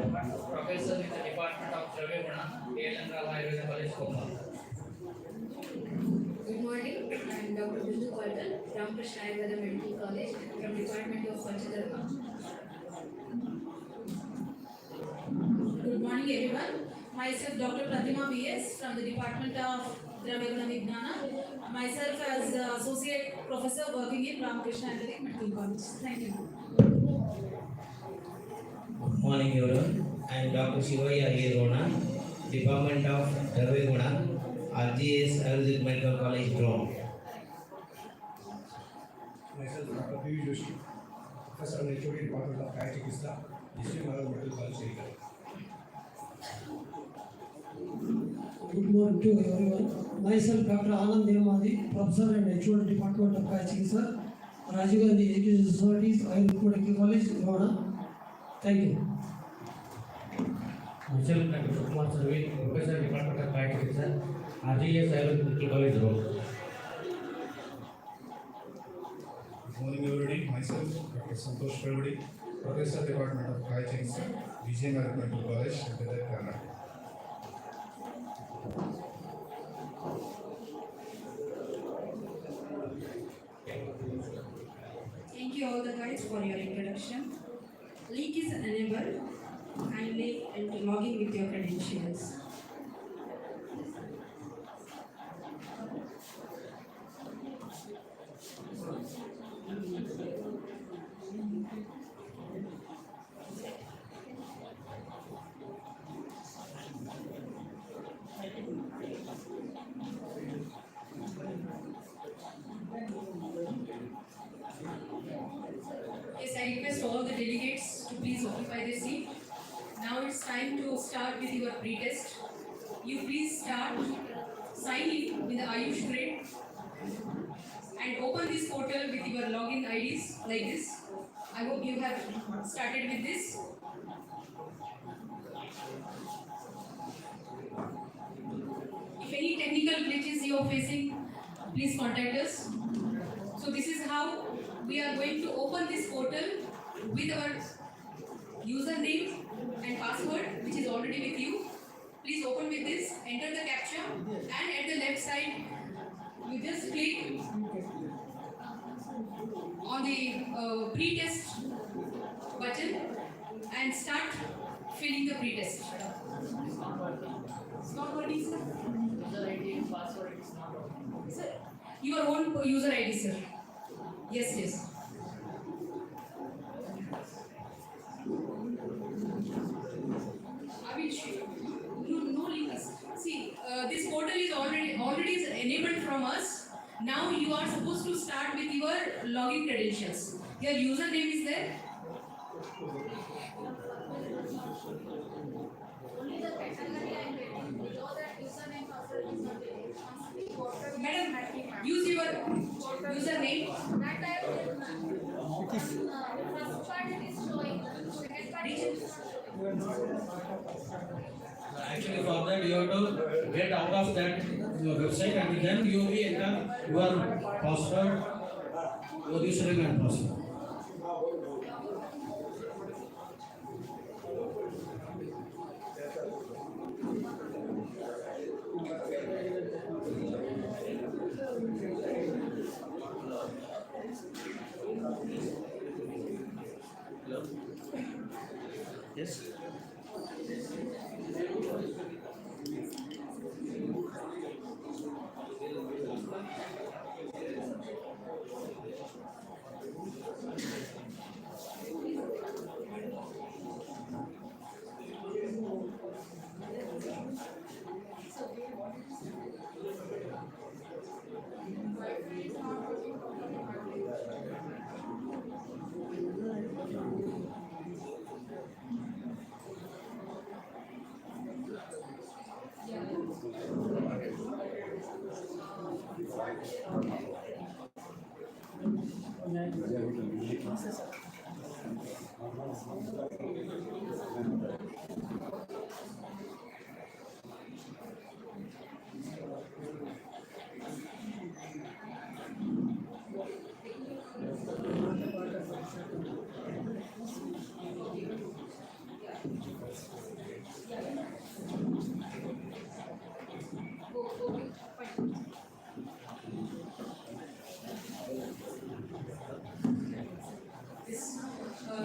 Professor in the Department of Ravimona, AYURVEDIC College, Kollam. Good morning, I am Dr. Bindu Kaltan, Ramakrishna Ayurveda Medical College from Department of Panchakarma. Good morning everyone. Myself Dr. Pratima VS from the Department of Dravaguna Vignana. Myself as Associate Professor working in Ramakrishna Ayurvedic Medical College. Thank you. Good morning everyone. I am Dr. Shivaya Rona, Department of Dravaguna, RGS Ayurvedic Medical College, Drone. Myself, Dr. P. Joshi, Professor and HOD, Department of Ayurvedic, Medical College, Good morning to everyone. Myself Dr. Anand Devamadi, Professor and HOD Department of Ayurvedic, Rajiv Gandhi Education Societies, Ayurvedic Medical College, Rona. Thank you. Myself, Dr. Kumar Sarvi, Professor, Department of Ayurvedic, RGS Ayurvedic Medical College, Rome. Good morning everybody. Myself, Dr. Santosh Pravadi, Professor, Department of Ayurvedic, VGM Medical College, GADAG, Karnataka. Thank you all the guys for your introduction. Link is enabled. Kindly and log in with your credentials. Yes, I request all the delegates to please occupy their seat. Now it's time to start with your pre-test. You please start, sign in with the Ayush grade and open this portal with your login IDs like this. I hope you have started with this. If any technical glitches you are facing, please contact us. So this is how we are going to open this portal with our username and password which is already with you. Please open with this, enter the captcha, and at the left side you just click on the pre-test button and start filling the pre-test. It's not working, sir? User ID and password is not working. Sir, your own user ID, sir. Yes, yes. I will show you. No links. See, this portal is already is enabled from us. Now you are supposed to start with your login credentials. Your username is there. Only the category I am getting below that username password is not there. Madam, use your username. That I have written. First part it is showing. Second part it is not showing. Actually, for that you have to get out of that website and then you will enter your password, your username and password. Yes.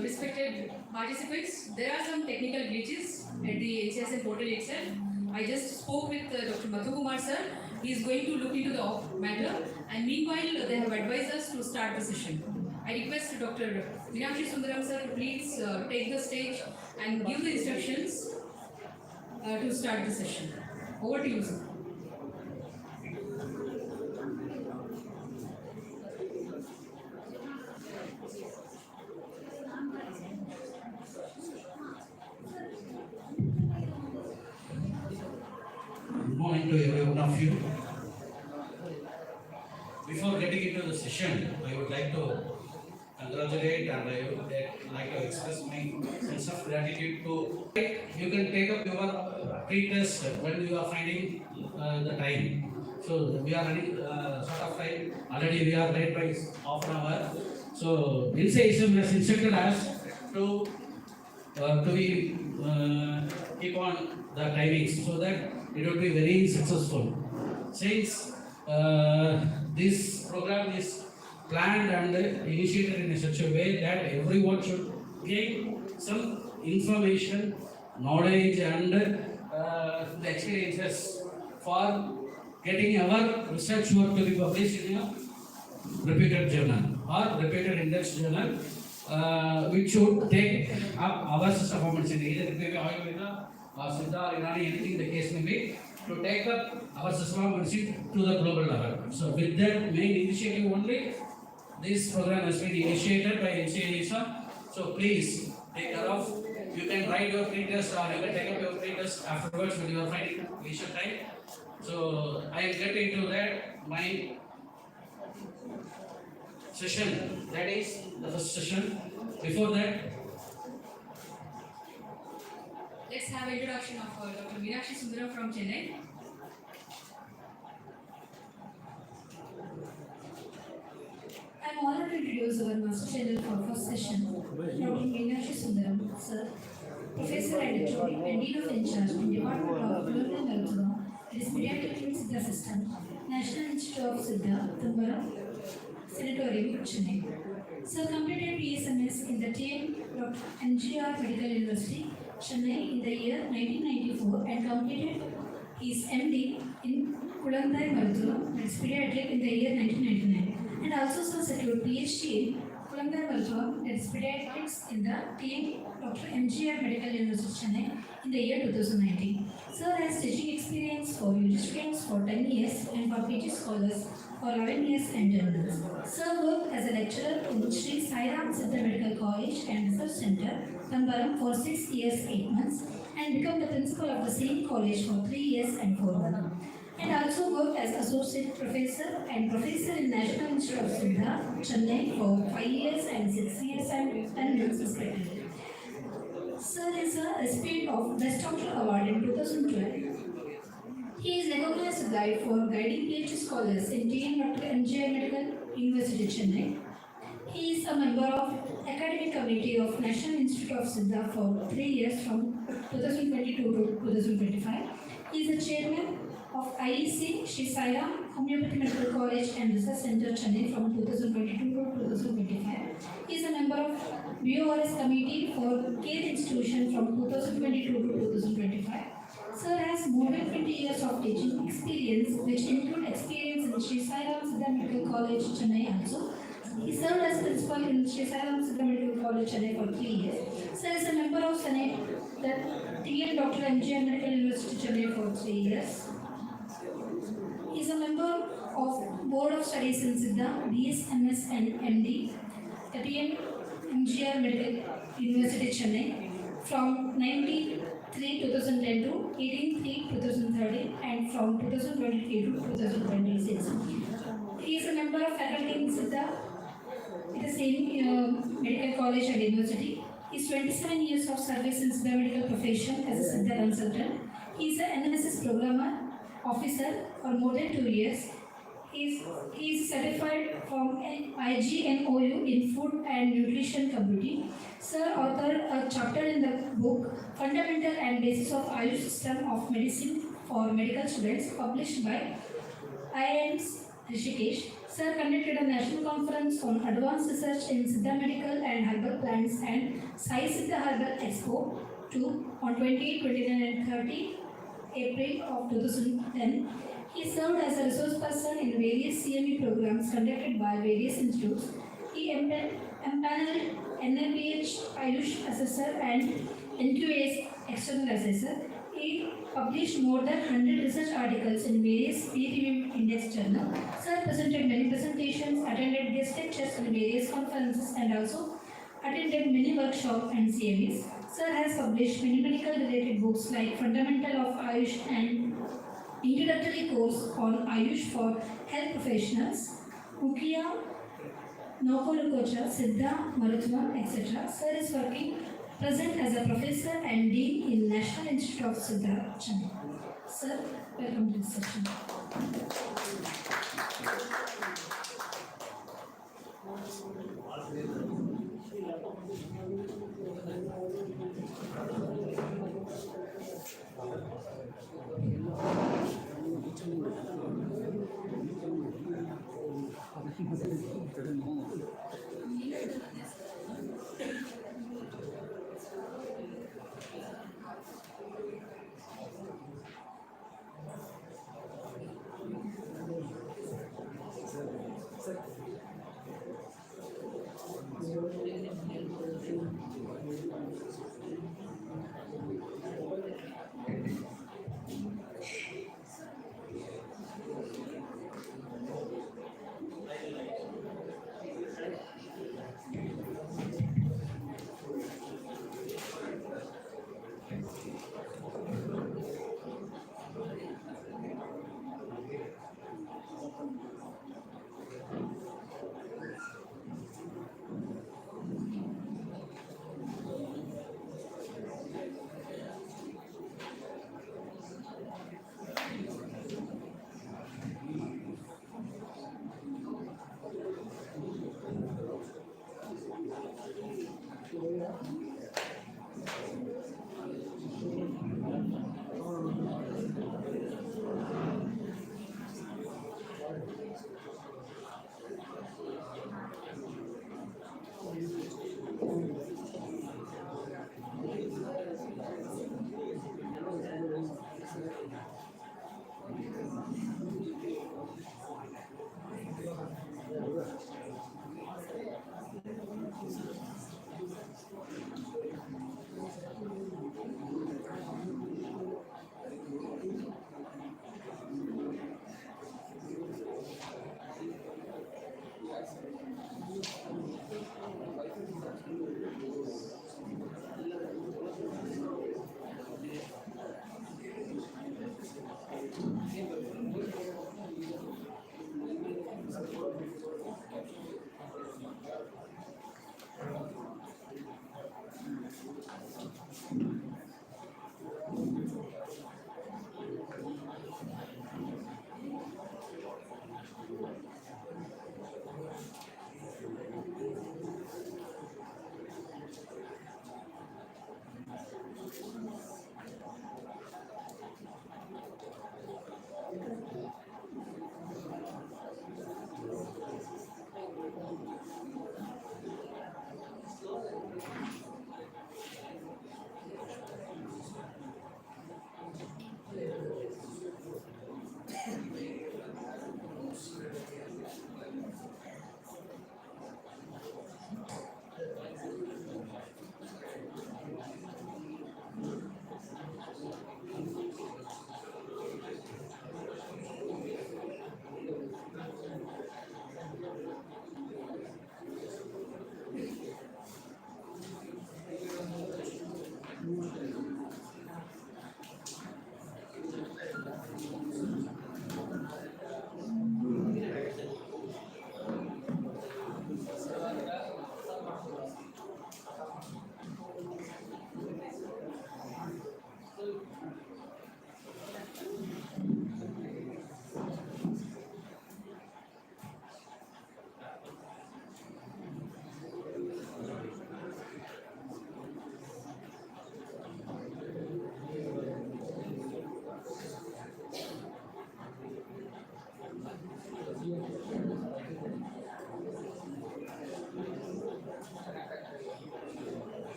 Respected participants, there are some technical glitches at the HSM portal itself. I just spoke with Dr. Madhukumar sir. He is going to look into the matter, and meanwhile they have advised us to start the session. I request Dr. Meenakshi Sundaram sir to please take the stage and give the instructions to start the session. Over to you, sir. Good morning to every one of you. Before getting into the session, I would like to congratulate and I would like to express my sense of gratitude to. You can take up your pre-test when you are finding the time. So we are running sort of time. Already we are late by half an hour. So INSEE has instructed us to be keep on the timings so that it will be very successful. Since this program is planned and initiated in such a way that everyone should gain some information, knowledge and the experiences for getting our research work to be published in a reputed journal or reputed index journal, which should take up our performance in either it may be Ayurveda or Siddha or Irani, anything the case may be, to take up our performance to the global level. So with that main initiative only, this program has been initiated by INSEE. So please take care of. You can write your pre-test or you can take up your pre-test afterwards when you are finding leisure time. So I will get into that my session, that is the first session. Before that, Let's have introduction of Dr. Meenakshi Sundaram from Chennai. I am honored to introduce our master channel for first session, Dr. Meenakshi Sundaram, sir, Professor and HOD and Dean of In-Charge in Department of Global Health, it is Pediatric Siddha System, National Institute of Siddha, Tambaram, Sanatorium, Chennai. Sir completed PSMS in the TM Dr. NGR Medical University, Chennai in the year 1994 and completed his MD in Kulandai, Maruthura, that is pediatric, in the year 1999, and also secured PhD in Kulandai, Maruthura, that is pediatrics, in the TM Dr. MGR Medical University, Chennai in the year 2019. Sir has teaching experience for UG students for 10 years and for PG scholars for 11 years and journals. Sir worked as a lecturer in Sri Sai Ram Siddha Medical College and Research Center, Tambaram, for 6 years, 8 months, and became the principal of the same college for 3 years and 4 months. And also worked as associate professor and professor in National Institute of Siddha, Chennai, for 5 years and 6 years and 10 months respectively. Sir is a recipient of Best Doctor Award in 2012. He is recognized guide for guiding PhD scholars in TN Dr. MGR Medical University, Chennai. He is a member of Academic Committee of National Institute of Siddha for 3 years from 2022 to 2025. He is the chairman of IEC Sri Sai Ram Homeopathy Medical College and Research Center, Chennai from 2022 to 2025. He is a member of BORS Committee for Care Institution from 2022 to 2025. Sir has more than 20 years of teaching experience, which include experience in Sri Sai Ram Siddha Medical College, Chennai also. He served as principal in Sri Sai Ram Siddha Medical College, Chennai for 3 years. Sir is a member of Senate, the TN Dr. MGR Medical University, Chennai for 3 years. He is a member of Board of Studies in Siddha, BS, MS and MD, at TN MGR Medical University, Chennai from 19/3/2010 to 18/3/2013 and from 2023 to 2026. He is a member of faculty in Siddha at the same medical college and university. He is 27 years of service in Siddha medical profession as a Siddha consultant. He is an NSS programmer officer for more than 2 years. He is certified from IGNOU in food and nutrition computing. Sir authored a chapter in the book Fundamental and Basis of Ayush System of Medicine for Medical Students, published by IIMS Rishikesh. Sir conducted a national conference on advanced research in Siddha medical and herbal plants and Sai Siddha Herbal Expo 2 on 28, 29 and 30 April of 2010. He served as a resource person in various CME programs conducted by various institutes. He empaneled NLPH Ayush Assessor and NQA's External Assessor. He published more than 100 research articles in various peer-reviewed index journals. Sir presented many presentations, attended guest lectures in various conferences, and also attended many workshops and CMEs. Sir has published many medical-related books like Fundamental of Ayush and Introductory Course on Ayush for Health Professionals, Mukia, Nokolukocha, Siddha, Maruthma, etc. Sir is working present as a professor and dean in National Institute of Siddha, Chennai. Sir, welcome to this session.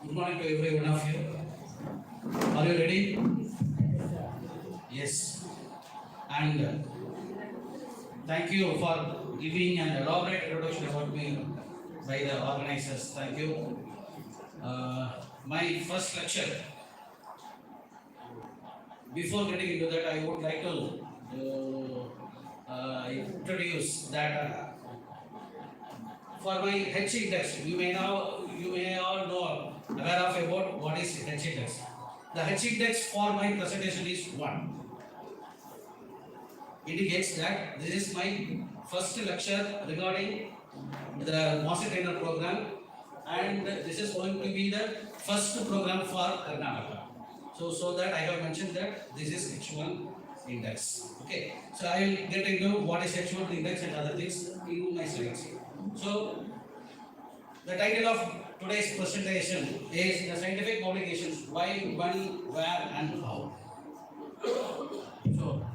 Good morning to every one of you. Are you ready? Yes. And thank you for giving an elaborate introduction about me by the organizers. Thank you. My first lecture. Before getting into that, I would like to introduce that for my H index, you may all know aware of about what is H index. The H index for my presentation is 1. Indicates that this is my first lecture regarding the master trainer program, and this is going to be the first program for Karnataka. So that I have mentioned that this is H1 index. Okay, so I will get into what is H1 index and other things in my slides. So the title of today's presentation is the scientific publications: why, when, where, and how. So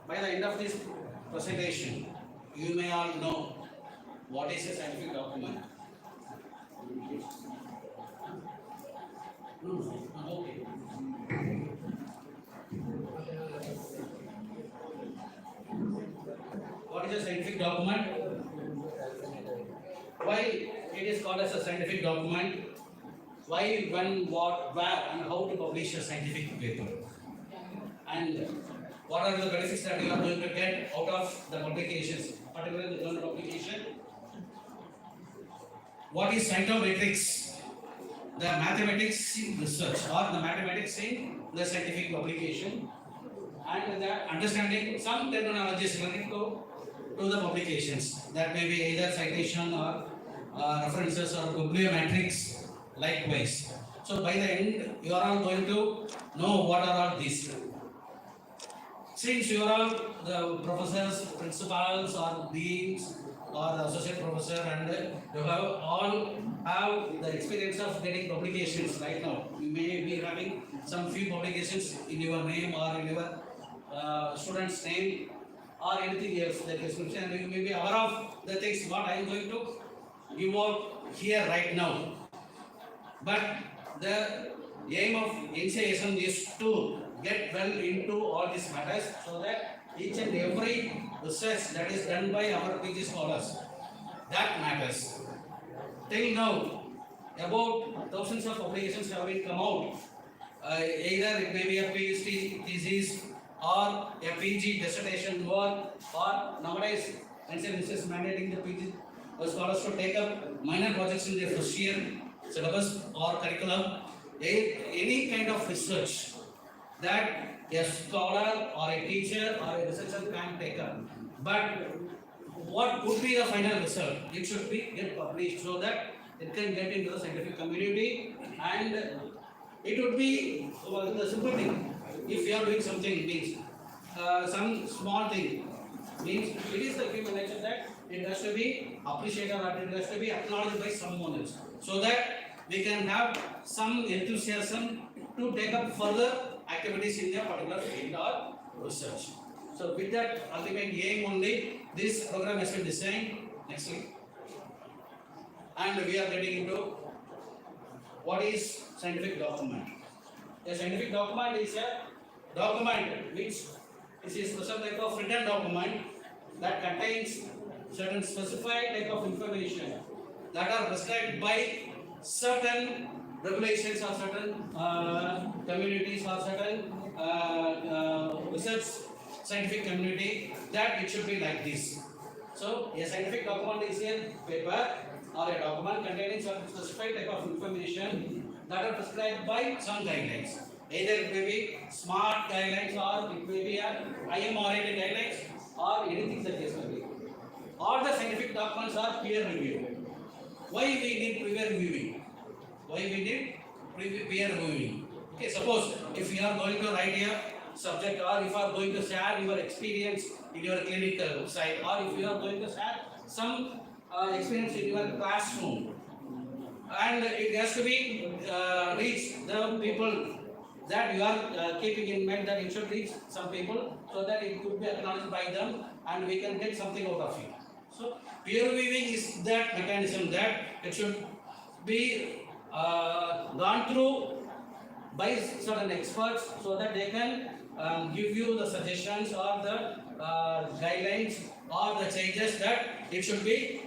by the end of this presentation, you may all know what is a scientific document. Okay. What is a scientific document? Why it is called as a scientific document? Why, when, what, where, and how to publish a scientific paper? And what are the benefits that you are going to get out of the publications, particularly the journal publication? What is scientometrics? The mathematics in research or the mathematics in the scientific publication, and the understanding some terminologies related to the publications. That may be either citation or references or bibliometrics likewise. So by the end, you are all going to know what are all these. Since you are all the professors, principals or deans or the associate professor, and you have all have the experience of getting publications right now. You may be having some few publications in your name or in your student's name or anything else, the description, and you may be aware of the things what I am going to give out here right now. But the aim of NCISM is to get well into all these matters so that each and every research that is done by our PG scholars, that matters. Till now, about thousands of publications have been come out. Either it may be a PhD thesis or a PG dissertation work, or nowadays NCISM is mandating the PG scholars to take up minor projects in their first year syllabus or curriculum. Any kind of research that a scholar or a teacher or a researcher can take up. But what would be the final result? It should be get published so that it can get into the scientific community, and it would be the simple thing. If you are doing something, means some small thing, means it is the human nature that it has to be appreciated or it has to be acknowledged by someone else, so that we can have some enthusiasm to take up further activities in a particular field or research. So with that ultimate aim only, this program has been designed. Next slide. And we are getting into what is scientific document. A scientific document is a document which is some type of written document that contains certain specified type of information that are prescribed by certain regulations or certain communities or certain research scientific community, that it should be like this. So a scientific document is a paper or a document containing some specified type of information that are prescribed by some guidelines. Either it may be SMART guidelines or it may be a IM-oriented guidelines or anything such as may be. All the scientific documents are peer reviewed. Why we need peer reviewing? Why we need peer reviewing? Okay, suppose if you are going to write a subject or if you are going to share your experience in your clinical side or if you are going to share some experience in your classroom, and it has to be reach the people that you are keeping in mind, that it should reach some people so that it could be acknowledged by them and we can get something out of it. So peer reviewing is that mechanism that it should be gone through by certain experts so that they can give you the suggestions or the guidelines or the changes that it should be,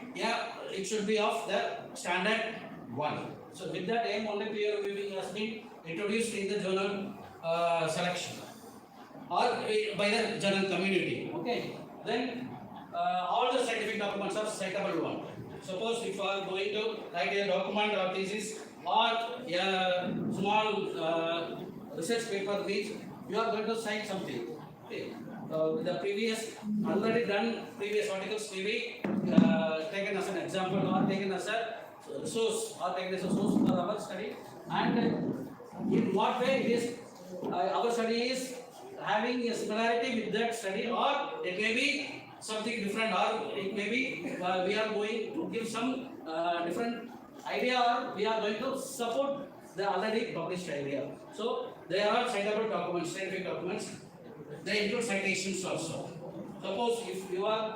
it should be of the standard one. So with that aim only peer reviewing has been introduced in the journal selection or by the journal community. Okay, then all the scientific documents are citable one. Suppose if you are going to write a document or thesis or a small research paper which you are going to cite something. Okay. The previous already done previous articles may be taken as an example or taken as a resource or taken as a source for our study, and in what way it is our study is having a similarity with that study, or it may be something different, or it may be we are going to give some different idea, or we are going to support the already published idea. So they are all citable documents, scientific documents. They include citations also. Suppose if your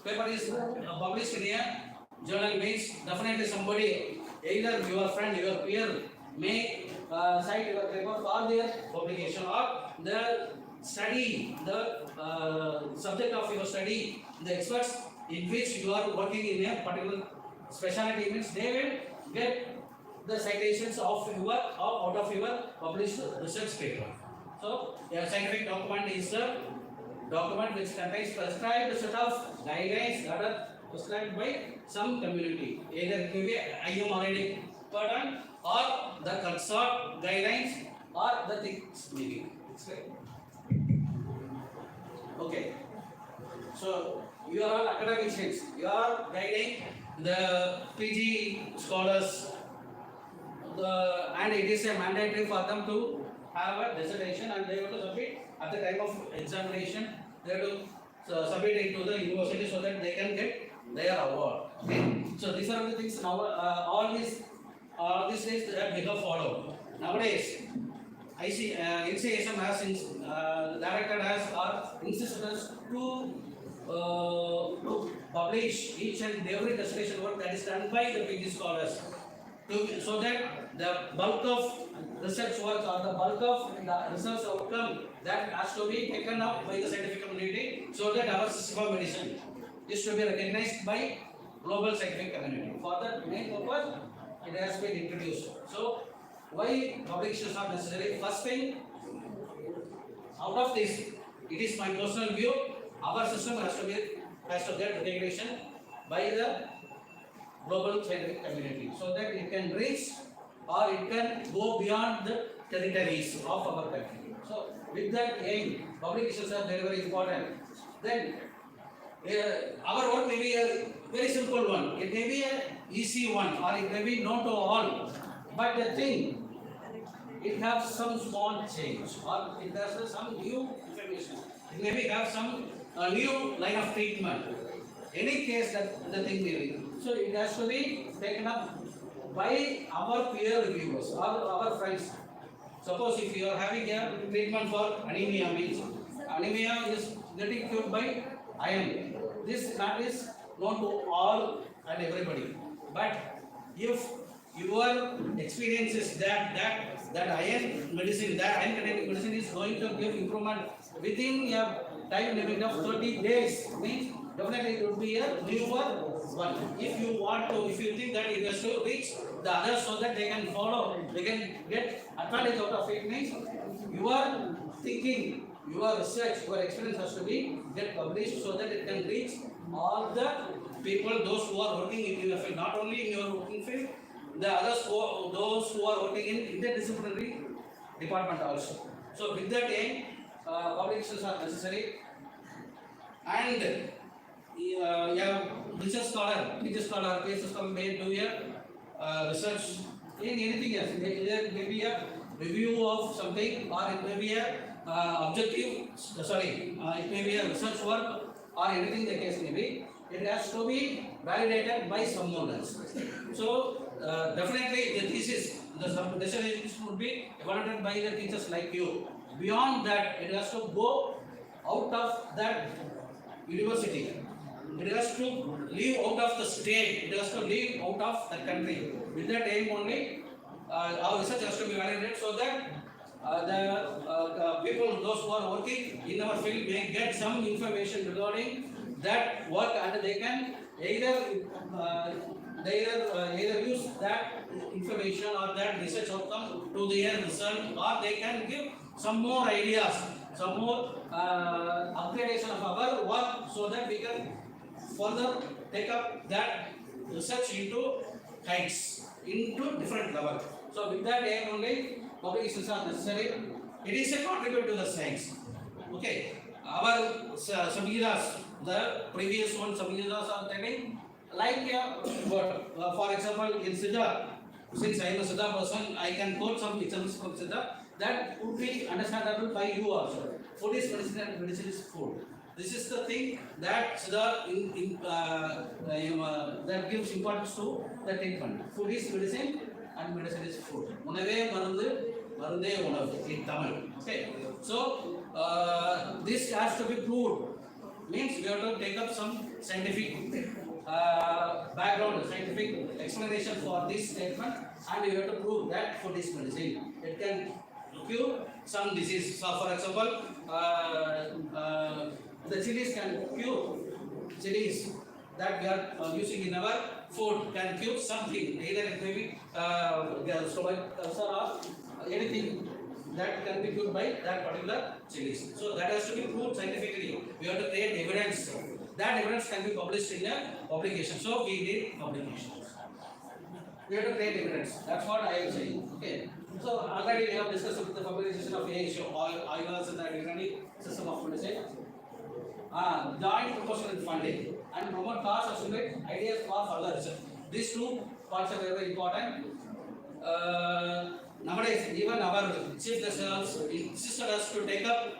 paper is published in a journal, means definitely somebody, either your friend, your peer, may cite your paper for their publication or the study, the subject of your study, the experts in which you are working in a particular specialty, means they will get the citations of your out of your published research paper. So a scientific document is a document which contains prescribed set of guidelines that are prescribed by some community. Either it may be IM-oriented pattern or the consort guidelines or the things maybe. Okay. So you are all academicians. You are guiding the PG scholars, and it is a mandatory for them to have a dissertation, and they have to submit at the time of examination. They have to submit it to the university so that they can get their award. Okay. So these are the things now. All these days that we have followed. Nowadays, I see NCSM has directed us or insisted us to publish each and every dissertation work that is done by the PG scholars, so that the bulk of research work or the bulk of the research outcome that has to be taken up by the scientific community, so that our system of medicine is to be recognized by global scientific community. For that main purpose, it has been introduced. So why publications are necessary? First thing, out of this, it is my personal view, our system has to get recognition by the global scientific community, so that it can reach or it can go beyond the territories of our country. So with that aim, publications are very, very important. Then our work may be a very simple one. It may be an easy one, or it may be known to all. But the thing, it has some small change, or it has some new information. It may have some new line of treatment. Any case that the thing may be. So it has to be taken up by our peer reviewers or our friends. Suppose if you are having a treatment for anemia, means anemia is getting cured by iron. This fact is known to all and everybody. But if your experience is that iron medicine, that iron containing medicine is going to give improvement within a time limit of 30 days, means definitely it would be a newer one. If you want to, if you think that it has to reach the others so that they can follow, they can get advantage out of it, means your thinking, your research, your experience has to be get published so that it can reach all the people, those who are working in your field, not only in your working field, the others those who are working in interdisciplinary department also. So with that aim, publications are necessary, and research scholar, teacher scholar, PhD scholar may do a research in anything else. There may be a review of something, or it may be a it may be a research work, or anything the case may be. It has to be validated by someone else. So definitely the thesis, the dissertation would be evaluated by the teachers like you. Beyond that, it has to go out of that university. It has to leave out of the state. It has to leave out of the country. With that aim only, our research has to be validated so that the people, those who are working in our field, may get some information regarding that work, and they can either use that information or that research outcome to their research, or they can give some more ideas, some more upgradation of our work, so that we can further take up that research into heights, into different level. So with that aim only, publications are necessary. It is a contributor to the science. Okay, our samhitas, the previous one samhitas are telling like for example in Siddha, since I am a Siddha person, I can quote some examples from Siddha that would be understandable by you also. Food is medicine and medicine is food. This is the thing that Siddha that gives importance to the treatment. Food is medicine and medicine is food. Unave marundu, marunde unavu in Tamil. Okay. So this has to be proved. Means we have to take up some scientific background, scientific explanation for this statement, and we have to prove that food is medicine. It can cure some disease. So, for example, the chilies can cure chilies that we are using in our food can cure something, either it may be stomach ulcer or anything that can be cured by that particular chilies. So that has to be proved scientifically. We have to create evidence. That evidence can be published in a publication. So we need publications. We have to create evidence. That's what I am saying. Okay. So already we have discussed with the publication of Ayush, Ayush and the Iranian system of medicine. Joint proposal and funding, and promote cost estimate ideas for further research. These two parts are very important. Nowadays, even our chief guests insisted us to take up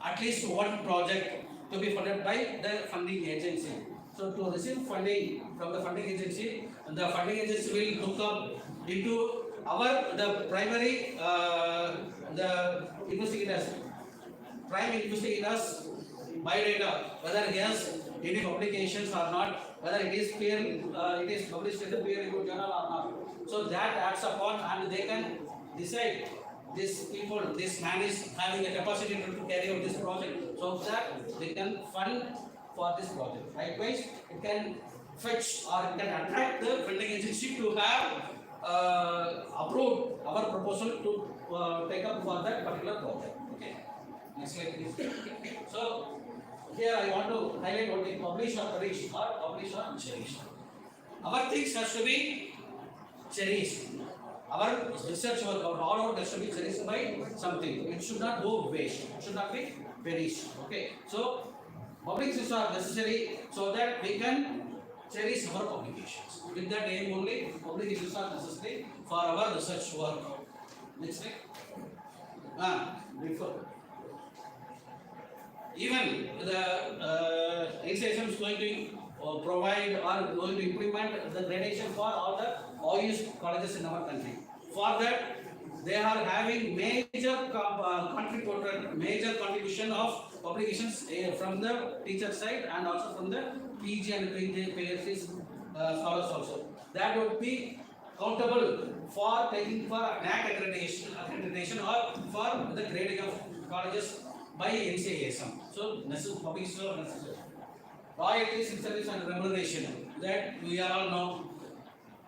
at least one project to be funded by the funding agency. So to receive funding from the funding agency will look up into the primary the investigators, prime investigators biodata, whether he has any publications or not, whether it is published in the peer-reviewed journal or not. So that adds upon, and they can decide this man is having a capacity to carry out this project, so that they can fund for this project. Likewise, it can fetch or it can attract the funding agency to have approved our proposal to take up for that particular project. Okay. Next slide, please. So here I want to highlight what is publish or perish or publish or cherish. Our things has to be cherished. Our research work, all our has to be cherished by something. It should not go waste. It should not be perished. Okay. So publications are necessary so that we can cherish our publications. With that aim only, publications are necessary for our research work. Next slide. Before. Even the institution is going to provide or going to implement the gradation for all the Ayush colleges in our country. For that, they are having major contribution of publications from the teacher side and also from the PG and PhD scholars also. That would be countable for taking for NAC accreditation or for the grading of colleges by NCASM. So necessary publications are necessary. Royalties, incentives and remuneration, that we are all know.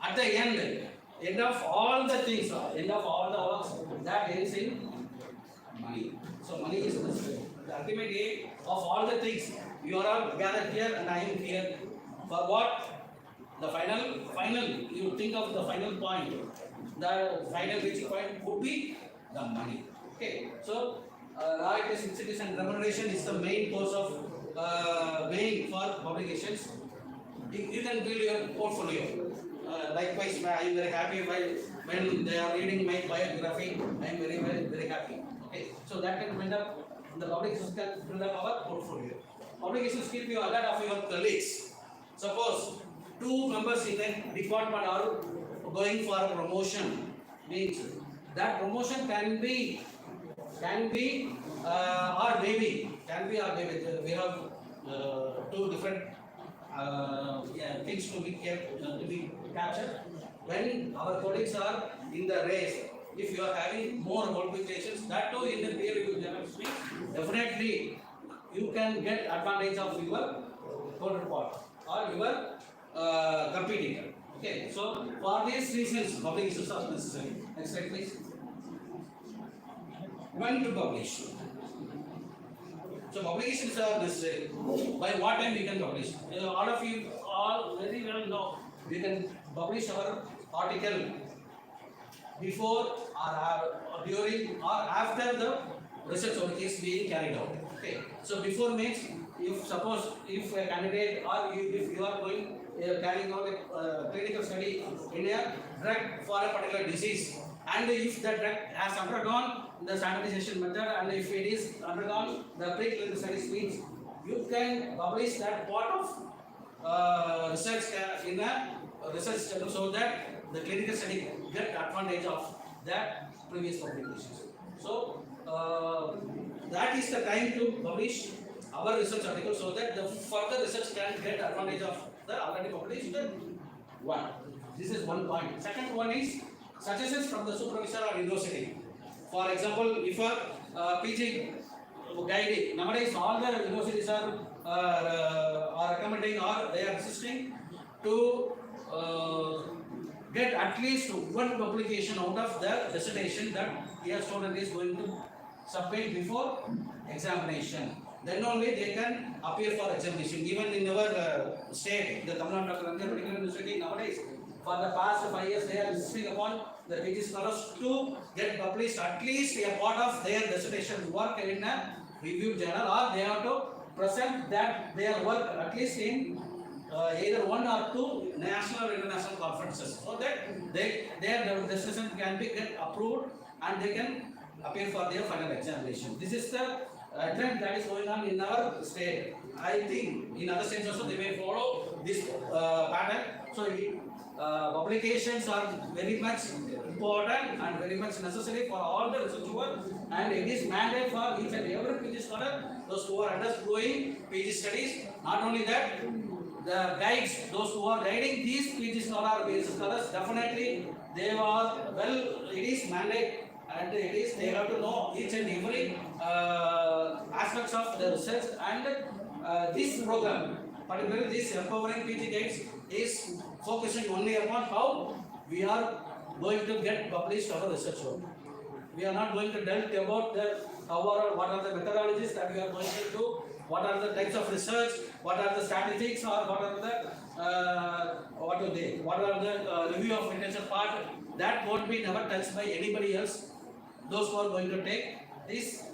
At the end of all the things, end of all the works, that ends in money. So money is necessary. The ultimate aim of all the things, you are all gathered here and I am here. For what? The final, you think of the final point. The final reaching point would be the money. Okay. So royalties, incentives and remuneration is the main cause of main for publications. You can build your portfolio. Likewise, I am very happy when they are reading my biography. I am very happy. Okay, so that can build up the publications can build up our portfolio. Publications keep you ahead of your colleagues. Suppose 2 members in a department are going for a promotion, means that promotion can be or maybe we have 2 different things to be captured. When our colleagues are in the race, if you are having more qualifications, that too in the peer review journalism, definitely you can get advantage of your counterpart or your competitor. Okay, so for these reasons, publications are necessary. Next slide, please. When to publish? So publications are necessary. By what time we can publish? All of you all very well know we can publish our article before or during or after the research work is being carried out. Okay. So before means if a candidate or if you are going carrying out a clinical study in a drug for a particular disease, and if the drug has undergone the standardization method and if it is undergone the preclinical studies, means you can publish that part of research in a research journal so that the clinical study get advantage of that previous publications. So that is the time to publish our research article so that the further research can get advantage of the already published one. This is one point. Second one is suggestions from the supervisor or university. For example, if a PG guide, nowadays all the universities are recommending or they are insisting to get at least one publication out of the dissertation that your student is going to submit before examination. Then only they can appear for examination. Even in our state, the Tamil Nadu Medical University nowadays, for the past 5 years, they are insisting upon the PG scholars to get published at least a part of their dissertation work in a review journal, or they have to present that their work at least in either 1 or 2 national or international conferences, so that their dissertation can be get approved and they can appear for their final examination. This is the trend that is going on in our state. I think in other states also they may follow this pattern. So publications are very much important and very much necessary for all the research work, and it is mandate for each and every PG scholar, those who are undergoing PG studies. Not only that, the guides, those who are guiding these PG scholars, definitely they are well. It is mandate, and it is they have to know each and every aspects of the research. And this program, particularly this empowering PG guides, is focusing only upon how we are going to get published our research work. We are not going to delve about the overall what are the methodologies that we are going to do, what are the types of research, what are the strategies, or what are the review of literature part. That won't be never touched by anybody else. Those who are going to take this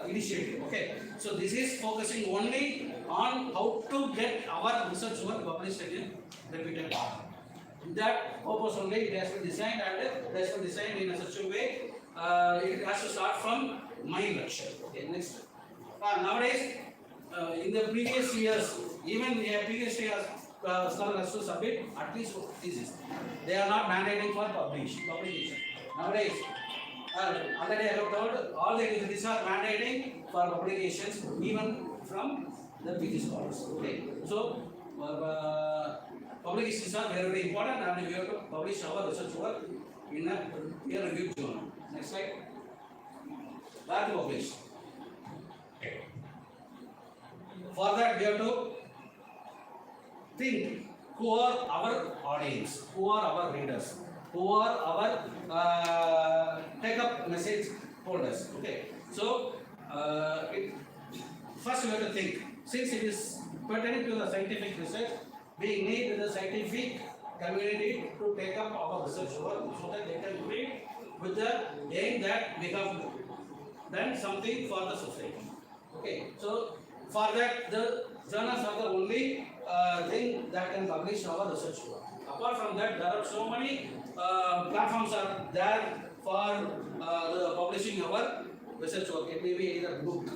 initiative. Okay, so this is focusing only on how to get our research work published in repeated form. That purpose only it has to be designed, and it has to be designed in such a way. It has to start from my lecture. Okay, next. Nowadays, in the previous years, even a previous years, scholar has to submit at least thesis. They are not mandating for publication. Nowadays, already I have told all the universities are mandating for publications even from the PG scholars. Okay, so publications are very, very important, and we have to publish our research work in a peer-reviewed journal. Next slide. Where to publish? For that, we have to think who are our audience, who are our readers, who are our take-up message holders. Okay, so first we have to think, since it is pertaining to the scientific research, we need the scientific community to take up our research work so that they can read with the aim that we have done something for the society. Okay, so for that the journals are the only thing that can publish our research work. Apart from that, there are so many platforms are there for the publishing our research work. It may be either book.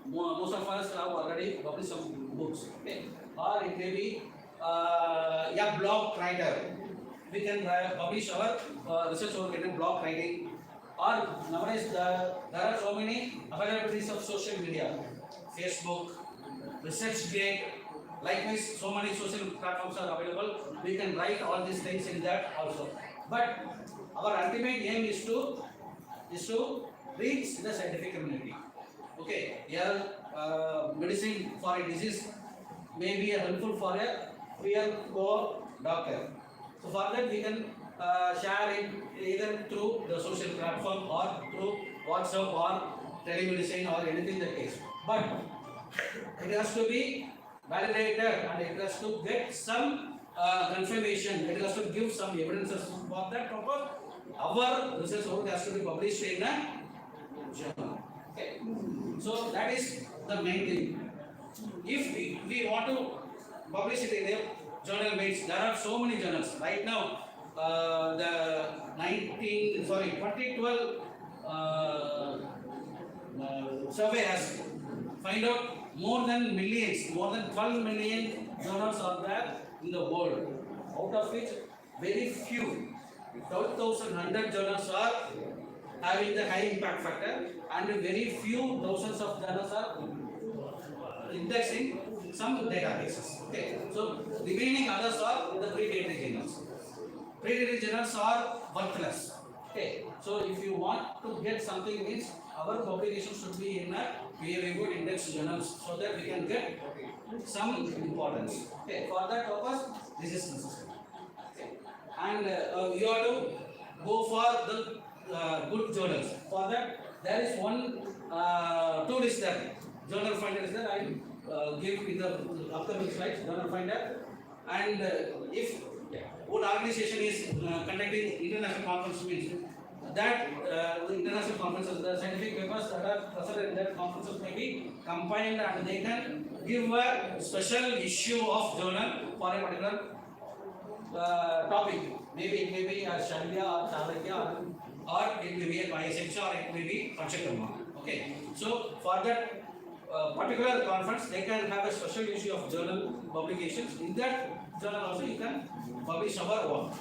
Most of us have already published some books, okay? Or it may be a blog writer. We can publish our research work in a blog writing. Or nowadays there are so many availabilities of social media, Facebook, ResearchGate. Likewise, so many social platforms are available. We can write all these things in that also. But our ultimate aim is to reach the scientific community. Okay, here medicine for a disease may be helpful for a real core doctor. So for that we can share it either through the social platform or through WhatsApp or telemedicine or anything the case. But it has to be validated and it has to get some confirmation. It has to give some evidences for that purpose. Our research work has to be published in a journal. Okay. So that is the main thing. If we want to publish it in a journal, means there are so many journals right now. The 2012 survey has find out more than 12 million journals are there in the world. Out of which very few, 12,100 journals are having the high impact factor, and very few thousands of journals are indexing some databases. Okay, so remaining others are the predatory journals. Predatory journals are worthless. Okay, so if you want to get something, means our publication should be in a peer-reviewed index journals so that we can get some importance. Okay, for that purpose, this is necessary. Okay, and you have to go for the good journals. For that, there is one tool is there. Journal Finder is there. I give in the upcoming slides. Journal Finder, and if one organization is conducting international conference, means that the international conferences, the scientific papers that are presented in that conferences may be combined, and they can give a special issue of journal for a particular topic. Maybe it may be a Shalya or Chalakya, or it may be a VAIBHAV, or it may be Panchakarma. Okay, so for that particular conference, they can have a special issue of journal publications. In that journal also you can publish our work.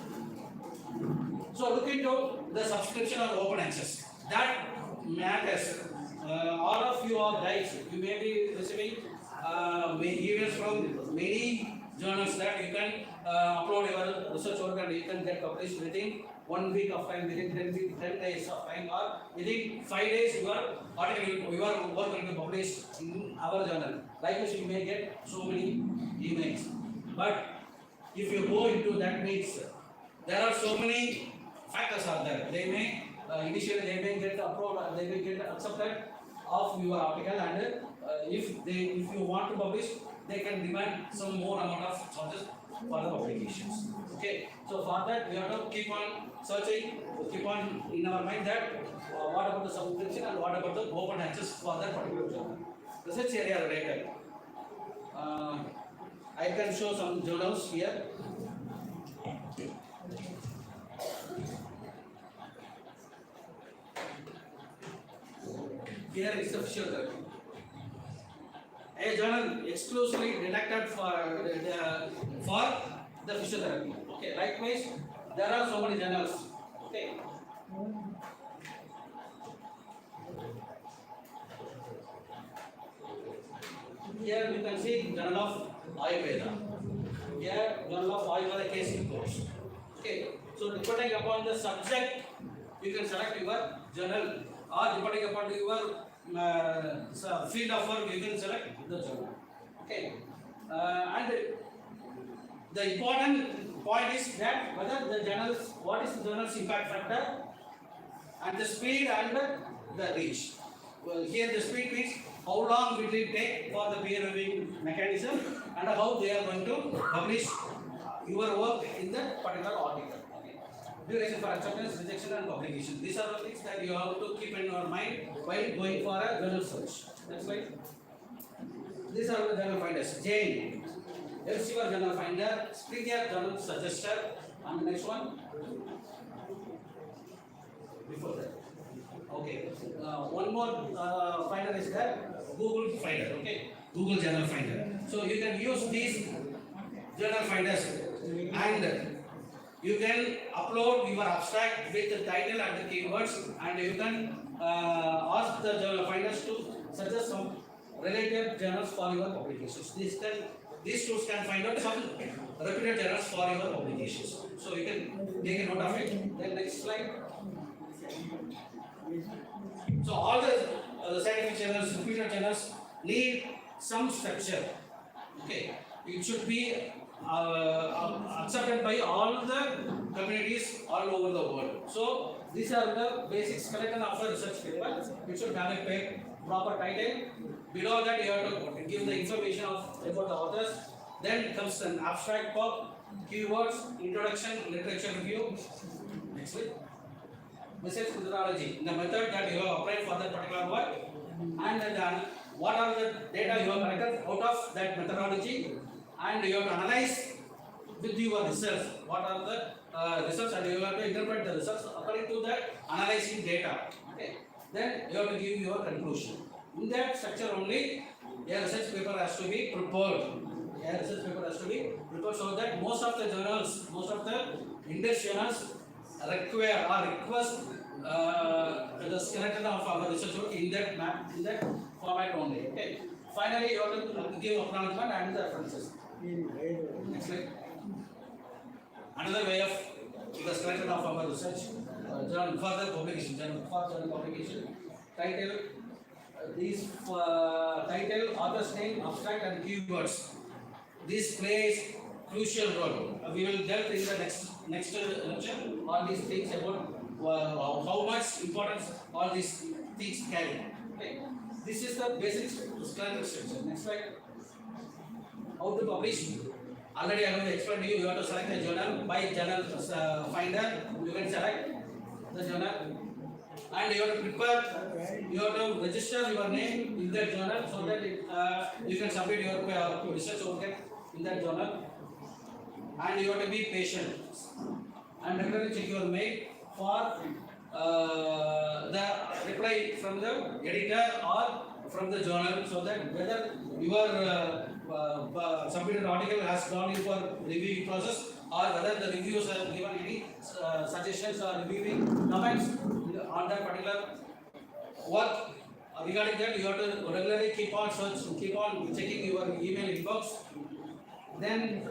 So look into the subscription or open access. That matters. All of you are guys, you may be receiving emails from many journals that you can upload your research work and you can get published within 1 week of time, within 10 days of time, or within 5 days your article, your work will be published in our journal. Likewise, you may get so many emails. But if you go into that, means there are so many factors are there. They may initially they may get approved, they may get accepted of your article, and if you want to publish, they can demand some more amount of charges for the publications. Okay, so for that we have to keep on searching, keep on in our mind that what about the subscription and what about the open access for that particular journal. Research area related. I can show some journals here. Here is the physiotherapy. A journal exclusively redacted for the physiotherapy. Okay. Likewise, there are so many journals. Okay. Here we can see Journal of Ayurveda. Here Journal of Ayurveda case reports. Okay, so depending upon the subject, you can select your journal, or depending upon your field of work, you can select the journal. Okay, and the important point is that whether the journals, what is the journal's impact factor, and the speed and the reach. Well, here the speed means how long will it take for the peer reviewing mechanism and how they are going to publish your work in that particular article. Okay. Duration for acceptance, rejection and publication. These are the things that you have to keep in your mind while going for a journal search. That's right. These are the journal finders. Jane, Elsevier journal finder, Springer journal suggester, and the next one. Before that. Okay. One more finder is there. Google Finder. Okay. Google Journal Finder. So you can use these journal finders and you can upload your abstract with the title and the keywords, and you can ask the journal finders to suggest some related journals for your publications. These tools can find out some reputed journals for your publications. So you can take a note of it. Then next slide. So all the scientific journals, reputed journals need some structure. Okay, it should be accepted by all the communities all over the world. So these are the basic skeleton of a research paper. It should have a proper title. Below that you have to give the information about the authors. Then comes an abstract pop, keywords, introduction, literature review. Next slide. Message methodology, the method that you have applied for that particular work, and then what are the data you have collected out of that methodology, and you have to analyze with your results what are the results, and you have to interpret the results according to that analyzing data. Okay. Then you have to give your conclusion. In that structure only, a research paper has to be prepared. A research paper has to be prepared so that most of the journals, most of the index journals require or request the skeleton of our research work in that map, in that format only. Okay. Finally, you have to give acknowledgement and the references. Next slide. Another way of the skeleton of our research journal for the publication, journal publication, title, these title, author's name, abstract and keywords. This plays crucial role. We will delve in the next lecture all these things about how much importance all these things carry. Okay. This is the basic skeletal structure. Next slide. How to publish? Already I have explained to you. You have to select a journal. By journal finder, you can select the journal, and you have to prepare. You have to register your name in that journal so that you can submit your research work in that journal. And you have to be patient and regularly check your mail for the reply from the editor or from the journal, so that whether your submitted article has gone in for reviewing process or whether the reviewers have given any suggestions or reviewing comments on that particular work. Regarding that, you have to regularly keep on checking your email inbox. Then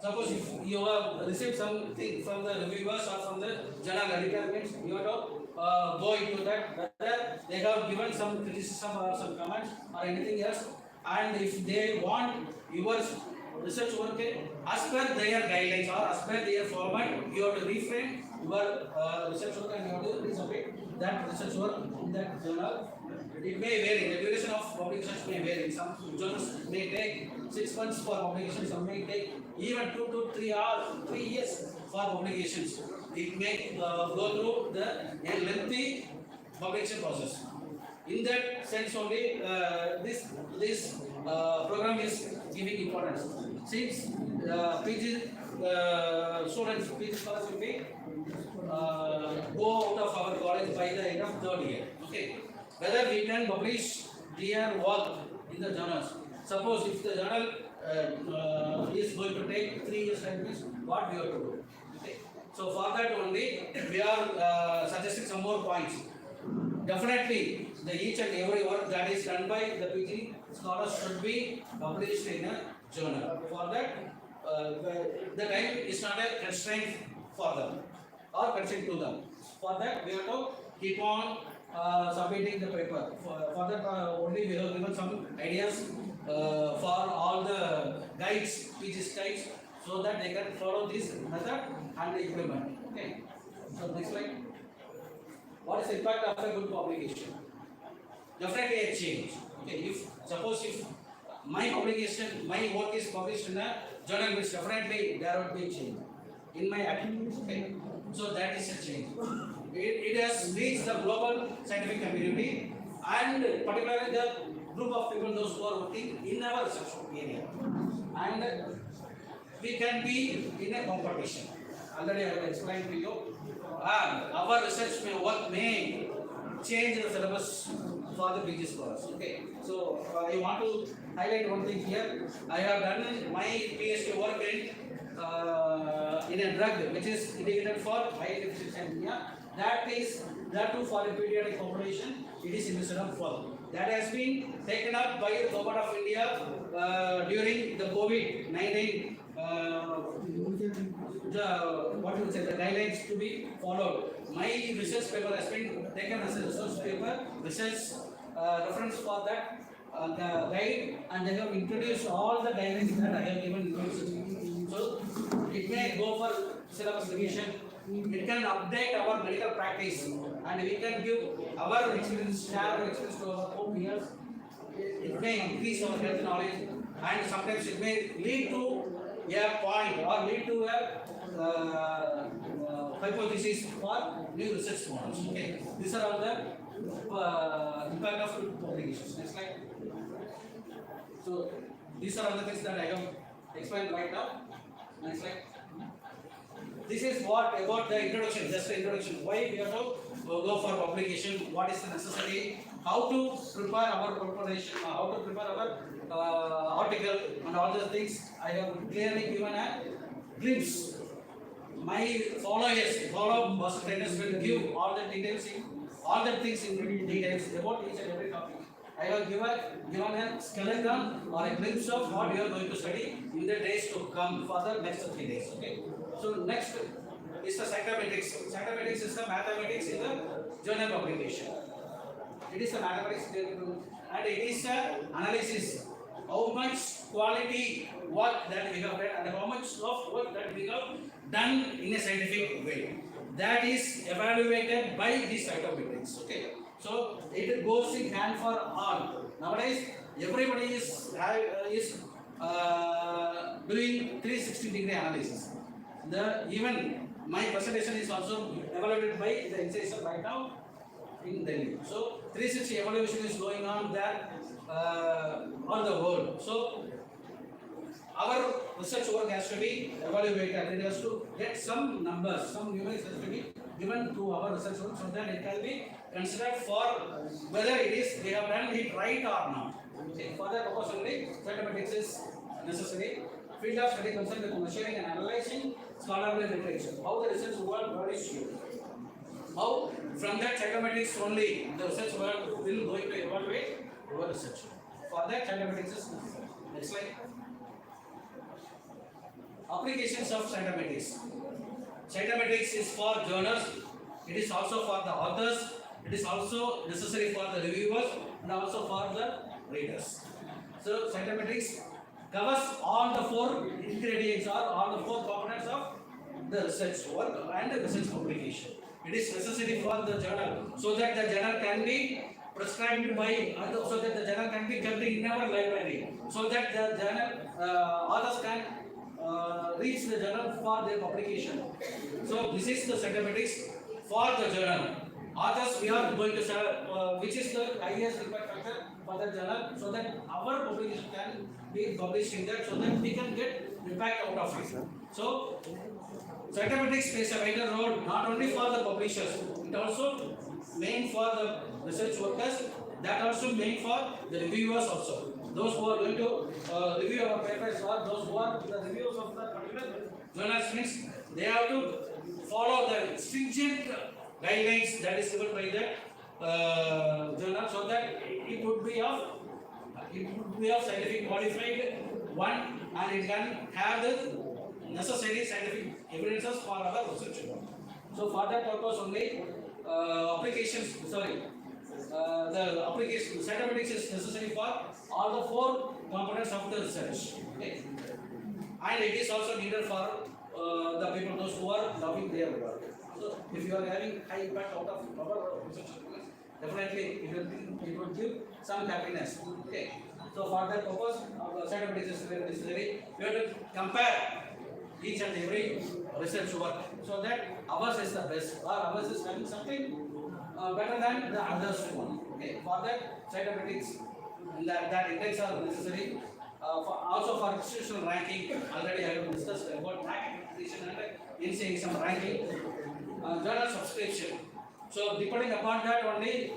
suppose if you have received something from the reviewers or from the journal editor, means you have to go into that, whether they have given some criticism or some comments or anything else, and if they want your research work as per their guidelines or as per their format, you have to reframe your research work and you have to resubmit that research work in that journal. It may vary, the duration of publications may vary. Some journals may take 6 months for publication, some may take even 2 to 3 years for publications. It may go through a lengthy publication process. In that sense only, this program is giving importance. Since PG students, PG scholars will be go out of our college by the end of 3rd year. Okay. Whether we can publish their work in the journals. Suppose if the journal is going to take 3 years time, what we have to do. Okay. So for that only, we are suggesting some more points. Definitely, each and every work that is done by the PG scholars should be published in a journal. For that, the time is not a constraint for them or constraint to them. For that, we have to keep on submitting the paper. For that, only we have given some ideas for all the guides, PG guides, so that they can follow this method and implement. Okay. So next slide. What is the impact of a good publication? Definitely a change. Okay, if suppose if my publication, my work is published in a journal, which definitely there would be a change in my attitude. Okay, so that is a change. It has reached the global scientific community and particularly the group of people, those who are working in our research area, and we can be in a competition. Already I have explained to you. Our research work may change the syllabus for the PG scholars. Okay, so I want to highlight one thing here. I have done my PhD work in a drug which is indicated for high deficiency anemia. That too for a pediatric population, it is invested for. That has been taken up by the government of India during the COVID-19. The guidelines to be followed. My research paper has been taken as a research paper, research reference for that the guide, and they have introduced all the guidelines that I have given in my research. So it may go for syllabus revision. It can update our medical practice, and we can give our experience, share our experience to our own peers. It may increase our health knowledge, and sometimes it may lead to a point or lead to a hypothesis for new research models. Okay, these are all the impact of publications. Next slide. So these are all the things that I have explained right now. Next slide. This is what about the introduction, just the introduction. Why we have to go for publication, what is necessary, how to prepare our preparation, how to prepare our article, and all those things. I have clearly given a glimpse. My follow-up master trainers will give all the details, all the things in details about each and every topic. I have given a skeleton or a glimpse of what you are going to study in the days to come for the next 3 days. Okay. So next is the cytometrics. Cytometrics is the mathematics in the journal publication. It is the mathematics and it is the analysis. How much quality work that we have done and how much of work that we have done in a scientific way. That is evaluated by these cytometrics. Okay. So it goes in hand for all. Nowadays, everybody is doing 360-degree analysis. Even my presentation is also evaluated by the NCSL right now in Delhi. So 360 evaluation is going on there on the world. So our research work has to be evaluated and it has to get some numbers, some numerics has to be given to our research work so that it can be considered for whether it is we have done it right or not. Okay. For that purpose only, cytometrics is necessary. Field of study concerned with measuring and analyzing scholarly literature. How the research world varies you. How from that cytometrics only the research world will going to evaluate our research. For that cytometrics is necessary. Next slide. Applications of cytometrics. Cytometrics is for journals. It is also for the authors. It is also necessary for the reviewers and also for the readers. So cytometrics covers all the 4 ingredients or all the 4 components of the research work and the research publication. It is necessary for the journal so that the journal can be prescribed by, so that the journal can be kept in our library, so that the journal authors can reach the journal for their publication. So this is the cytometrics for the journal. Authors, we are going to share which is the highest impact factor for the journal, so that our publication can be published in that, so that we can get impact out of it. So cytometrics plays a vital role not only for the publishers, it also main for the research workers, that also main for the reviewers also. Those who are going to review our papers or those who are the reviewers of the particular journals means they have to follow the stringent guidelines that is given by the journal, so that it would be of scientific qualified one, and it can have the necessary scientific evidences for our research. So for that purpose only, the application cytometrics is necessary for all the 4 components of the research. Okay. And it is also needed for the people, those who are loving their work. So if you are having high impact out of our research, definitely it will give some happiness. Okay. So for that purpose, cytometrics is very necessary. We have to compare each and every research work, so that ours is the best, or ours is having something better than the others one. Okay. For that, cytometrics, that index are necessary. Also for institutional ranking, already I have discussed about accreditation and NCI ranking. Journal subscription. So depending upon that only,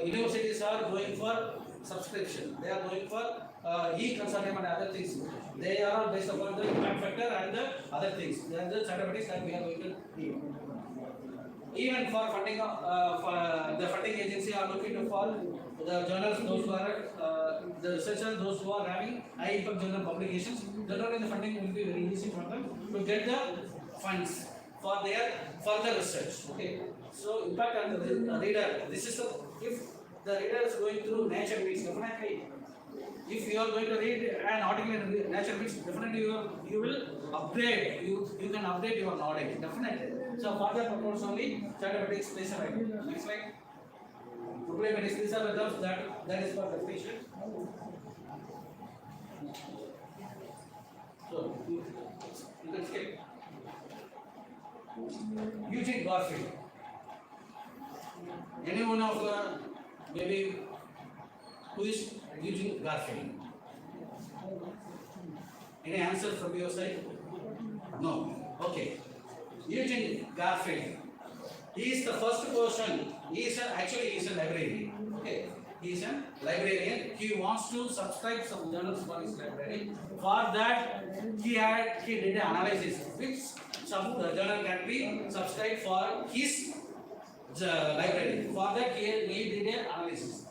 universities are going for subscription. They are going for e-consortium and other things. They are all based upon the impact factor and the other things. They are the certificates that we are going to give. Even for funding, for the funding agency are looking to for the journals, those who are the researchers, those who are having high impact journal publications. Generally, the funding will be very easy for them to get the funds for their further research. Okay. So impact on the reader. This is if the reader is going through Nature Meets, definitely. If you are going to read an article in Nature Meets, definitely you will upgrade. You can update your knowledge, definitely. So for that purpose only, cytometrics plays a role. Next slide. Problematics. These are the terms that is for definition. So you can skip. Eugene Garfield. Anyone of maybe who is Eugene Garfield? Any answer from your side? No. Okay. Eugene Garfield. He is the first person. He is actually a librarian. Okay. He is a librarian. He wants to subscribe some journals for his library. For that, he did an analysis which some journal can be subscribed for his library. For that, he did an analysis.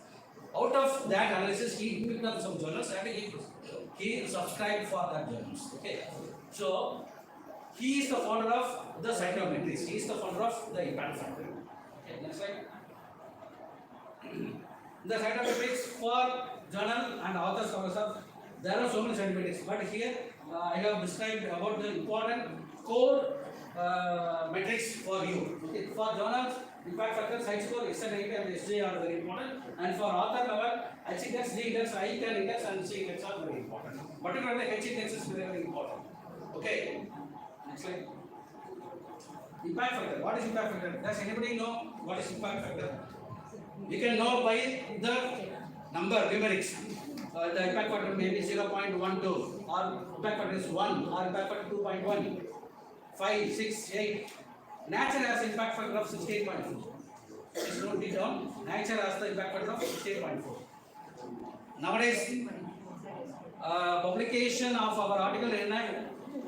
Out of that analysis, he picked up some journals and he subscribed for that journals. Okay. So he is the founder of the cytometrics. He is the founder of the impact factor. Okay. Next slide. The cytometrics for journal and authors of there are so many cytometrics, but here I have described about the important core metrics for you. Okay. For journals, impact factor, site score, SN and SJ are very important, and for author level, H index, D index, I index, and C index are very important. Particularly H index is very, very important. Okay. Next slide. Impact factor. What is impact factor? Does anybody know what is impact factor? You can know by the number, numerics. The impact factor may be 0.12, or impact factor is 1, or impact factor 2.1, 5, 6, 8. Nature has impact factor of 16.4. Please note it down. Nature has the impact factor of 16.4. Nowadays, publication of our article in a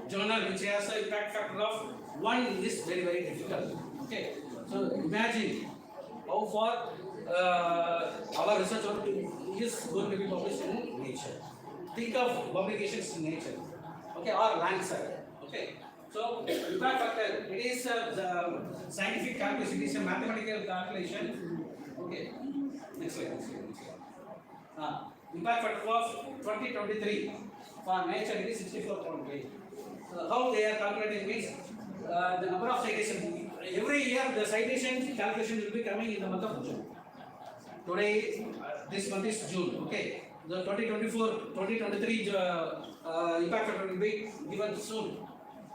journal which has the impact factor of 1 is very, very difficult. Okay. So imagine how far our research is going to be published in Nature. Think of publications in Nature. Okay, or Lancet. Okay. So impact factor, it is the scientific calculation, it is a mathematical calculation. Okay. Next slide. Impact factor of 2023 for Nature it is 64.8. How they are calculating means the number of citations. Every year the citation calculation will be coming in the month of June. Today, this month is June. Okay. The 2023 impact factor will be given soon.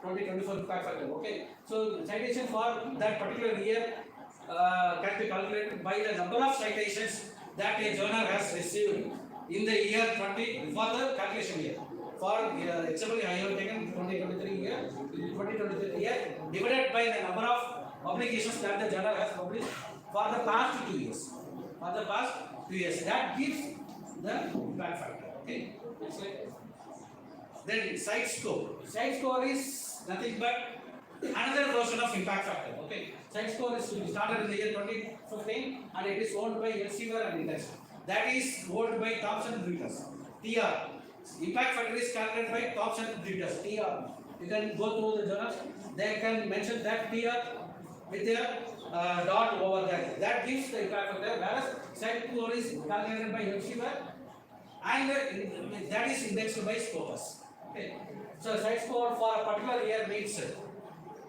2024 impact factor. Okay. So citation for that particular year can be calculated by the number of citations that a journal has received in the year 20 for the calculation year. For example, I have taken 2023 year divided by the number of publications that the journal has published for the past 2 years. For the past 2 years, that gives the impact factor. Okay. Next slide. Then site score. Site score is nothing but another version of impact factor. Okay, site score is started in the year 2015 and it is owned by Elsevier and Index. That is owned by Thomson Reuters. TR. Impact factor is calculated by Thomson Reuters. TR. You can go through the journals. They can mention that TR with a dot over there. That gives the impact factor. Whereas site score is calculated by Elsevier and that is indexed by Scopus. Okay. So site score for a particular year means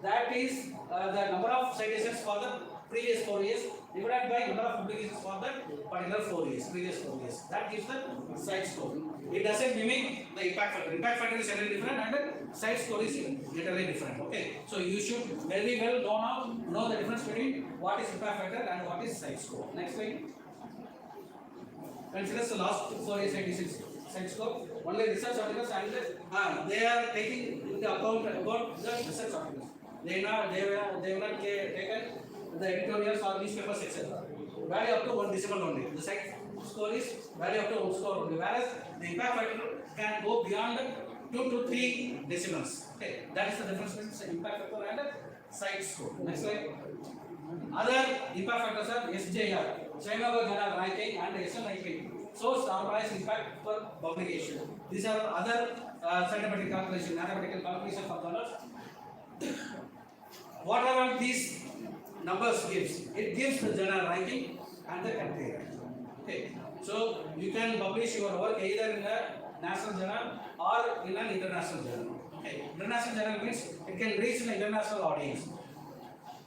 that is the number of citations for the previous 4 years divided by number of publications for the particular 4 years, previous 4 years. That gives the site score. It doesn't mimic the impact factor. Impact factor is entirely different and site score is literally different. Okay, so you should very well know the difference between what is impact factor and what is site score. Next slide. Consider the last 4 years site score. Only research articles and they are taking into account about the research articles. They will not taken the editorials or newspapers etc. Value up to 1 decimal only. The site score is value up to 1 score only. Whereas the impact factor can go beyond 2 to 3 decimals. Okay, that is the difference between impact factor and site score. Next slide. Other impact factors are SJR, Chicago Journal Ranking, and SNIP. Source normalized impact per publication. These are other scientific calculation, mathematical calculation for journals. Whatever these numbers gives, it gives the journal ranking and the country ranking. Okay, so you can publish your work either in a national journal or in an international journal. Okay, international journal means it can reach an international audience.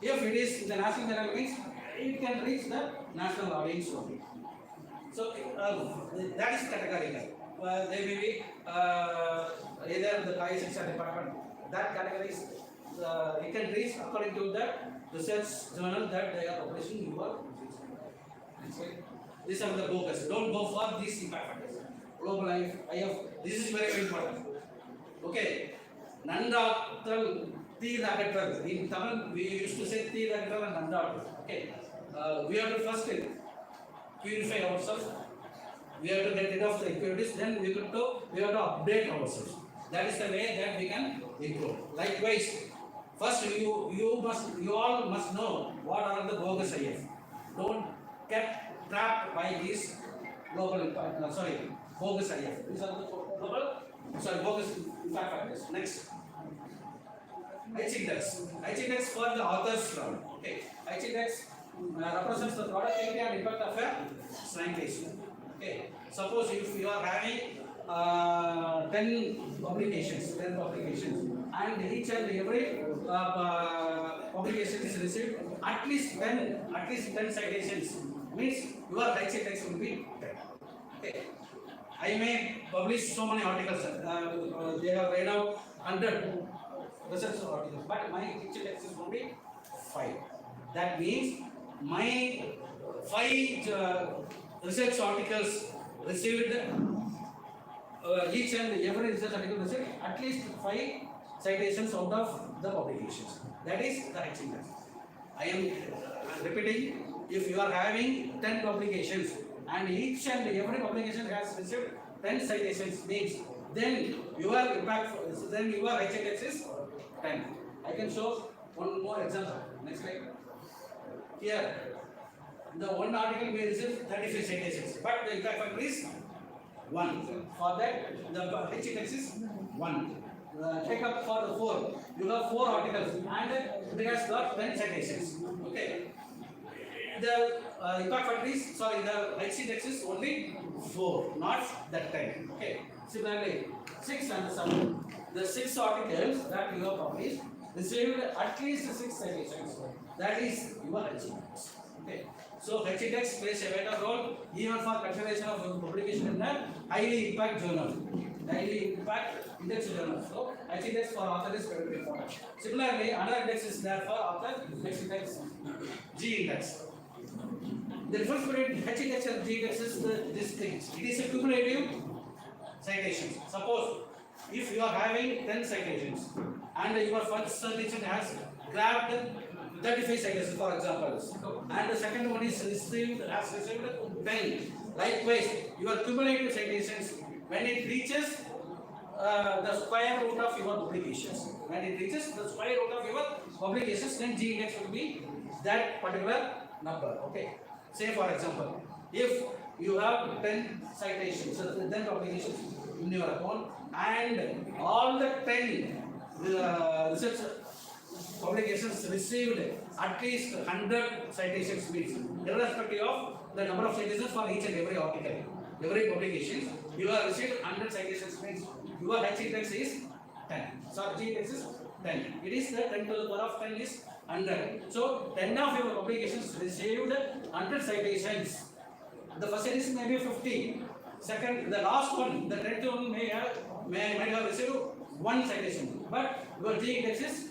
If it is in the national journal means it can reach the national audience only. So that is categorical. They may be either the ISX department. That category is it can reach according to the research journal that they are publishing your research. These are the focus. Don't go for these impact factors. Global IF. This is very important. Okay. Nanda in Tamil we used to say and Nanda. Okay. We have to first purify ourselves. We have to get rid of the impurities. Then we have to update ourselves. That is the way that we can improve. Likewise, first you all must know what are the bogus IF. Don't get trapped by these global impact. Bogus IF. These are the bogus impact factors. Next. H-index. H-index for the author's round. Okay. H-index represents the productivity and impact of a scientist. Okay. Suppose if you are having 10 publications, and each and every publication is received at least 10 citations, means your H-index will be 10. Okay. I may publish so many articles. They have read out 100 research articles, but my H-index is only 5. That means my 5 research articles received each and every research article received at least 5 citations out of the publications. That is the H-index. I am repeating, if you are having 10 publications and each and every publication has received 10 citations, means then your H-index is 10. I can show one more example. Next slide. Here, the one article may receive 35 citations, but the impact factor is 1. For that, the H-index is 1. Take up for the 4. You have 4 articles and it has got 10 citations. Okay. The impact factor is, the H-index is only 4, not that 10. Okay. Similarly, 6 and 7. The 6 articles that you have published received at least 6 citations. That is your H-index. Okay. So H-index plays a vital role even for consideration of publication in a highly impact journal. Highly impact index journal. So H-index for author is very important. Similarly, another index is there for author. Next index, G-index. The difference between H-index and G-index is this thing. It is a cumulative citations. Suppose if you are having 10 citations and your first citation has grabbed 35 citations, for example, and the second one is has received 10. Likewise, your cumulative citations, when it reaches the square root of your publications. When it reaches the square root of your publications, then G index will be that particular number. Okay. Say for example, if you have 10 citations, 10 publications in your account, and all the 10 research publications received at least 100 citations means, irrespective of the number of citations for each and every article, every publication, you have received 100 citations means your H index is 10. So G index is 10. It is the 10 to the power of 10 is 100. So 10 of your publications received 100 citations. The first edition may be 50. Second, the last one, the 10th one might have received 1 citation, but your G index is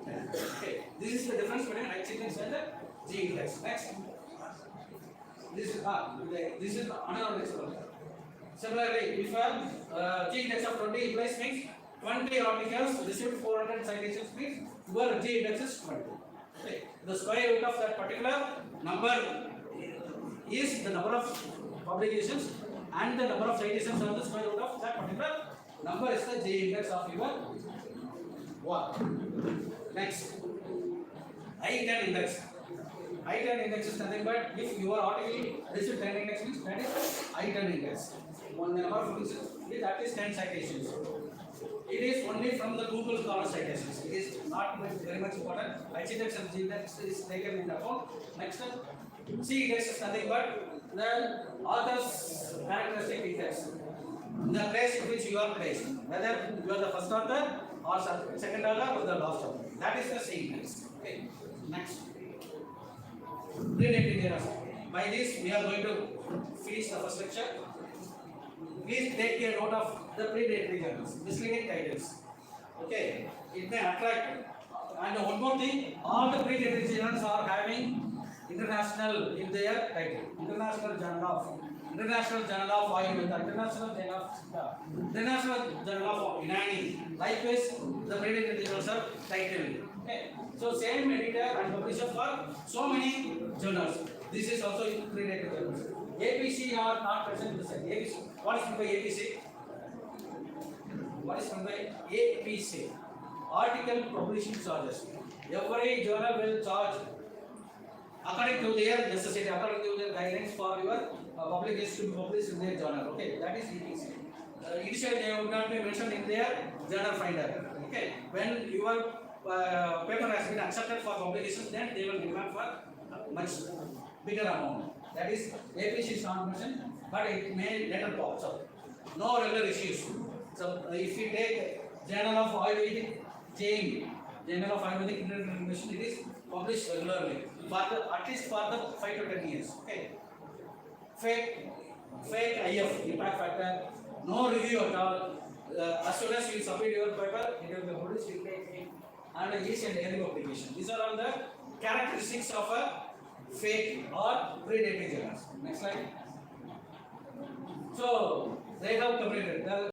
10. Okay. This is the difference between H index and the G index. Next. This is another example. Similarly, if G index of 20 implies means 20 articles received 400 citations means your G index is 20. Okay. The square root of that particular number is the number of publications, and the number of citations are the square root of that particular number is the G index of your work. Next, I-10 index. I-10 index is nothing but if your article received 10 index means that is I-10 index. One number of publications is at least 10 citations. It is only from the Google Scholar citations. It is not very much important. H index and G index is taken into account. Next, C index is nothing but the author's characteristic index. The place in which you are placed, whether you are the first author or second author or the last author. That is the C index. Okay. Next, predatory journals. By this, we are going to finish the first lecture. Please take a note of the predatory journals, misleading titles. Okay, it may attract. And one more thing, all the predatory journals are having international in their title. International Journal of Ayurveda, International Journal of Unani. Likewise, the predatory journals are titled. Okay, so same editor and publisher for so many journals. This is also predatory journals. APC are not present in the set. APC. What is meant by APC? What is meant by APC? Article publishing charges. Every journal will charge according to their necessity, according to their guidelines for your publications to be published in their journal. Okay, that is APC. Initially, they would not be mentioned in their journal finder. Okay, when your paper has been accepted for publications, then they will demand for much bigger amount. That is, APC is not mentioned, but it may later pop up. No regular issues. So, if you take Journal of Ayurvedic Chain, Journal of Ayurvedic Information, it is published regularly, for at least for the 5 to 10 years. Okay. Fake IF, impact factor, no review at all. As soon as you submit your paper, it will be published in and each and every publication. These are all the characteristics of a fake or predatory journals. Next slide. So they have completed the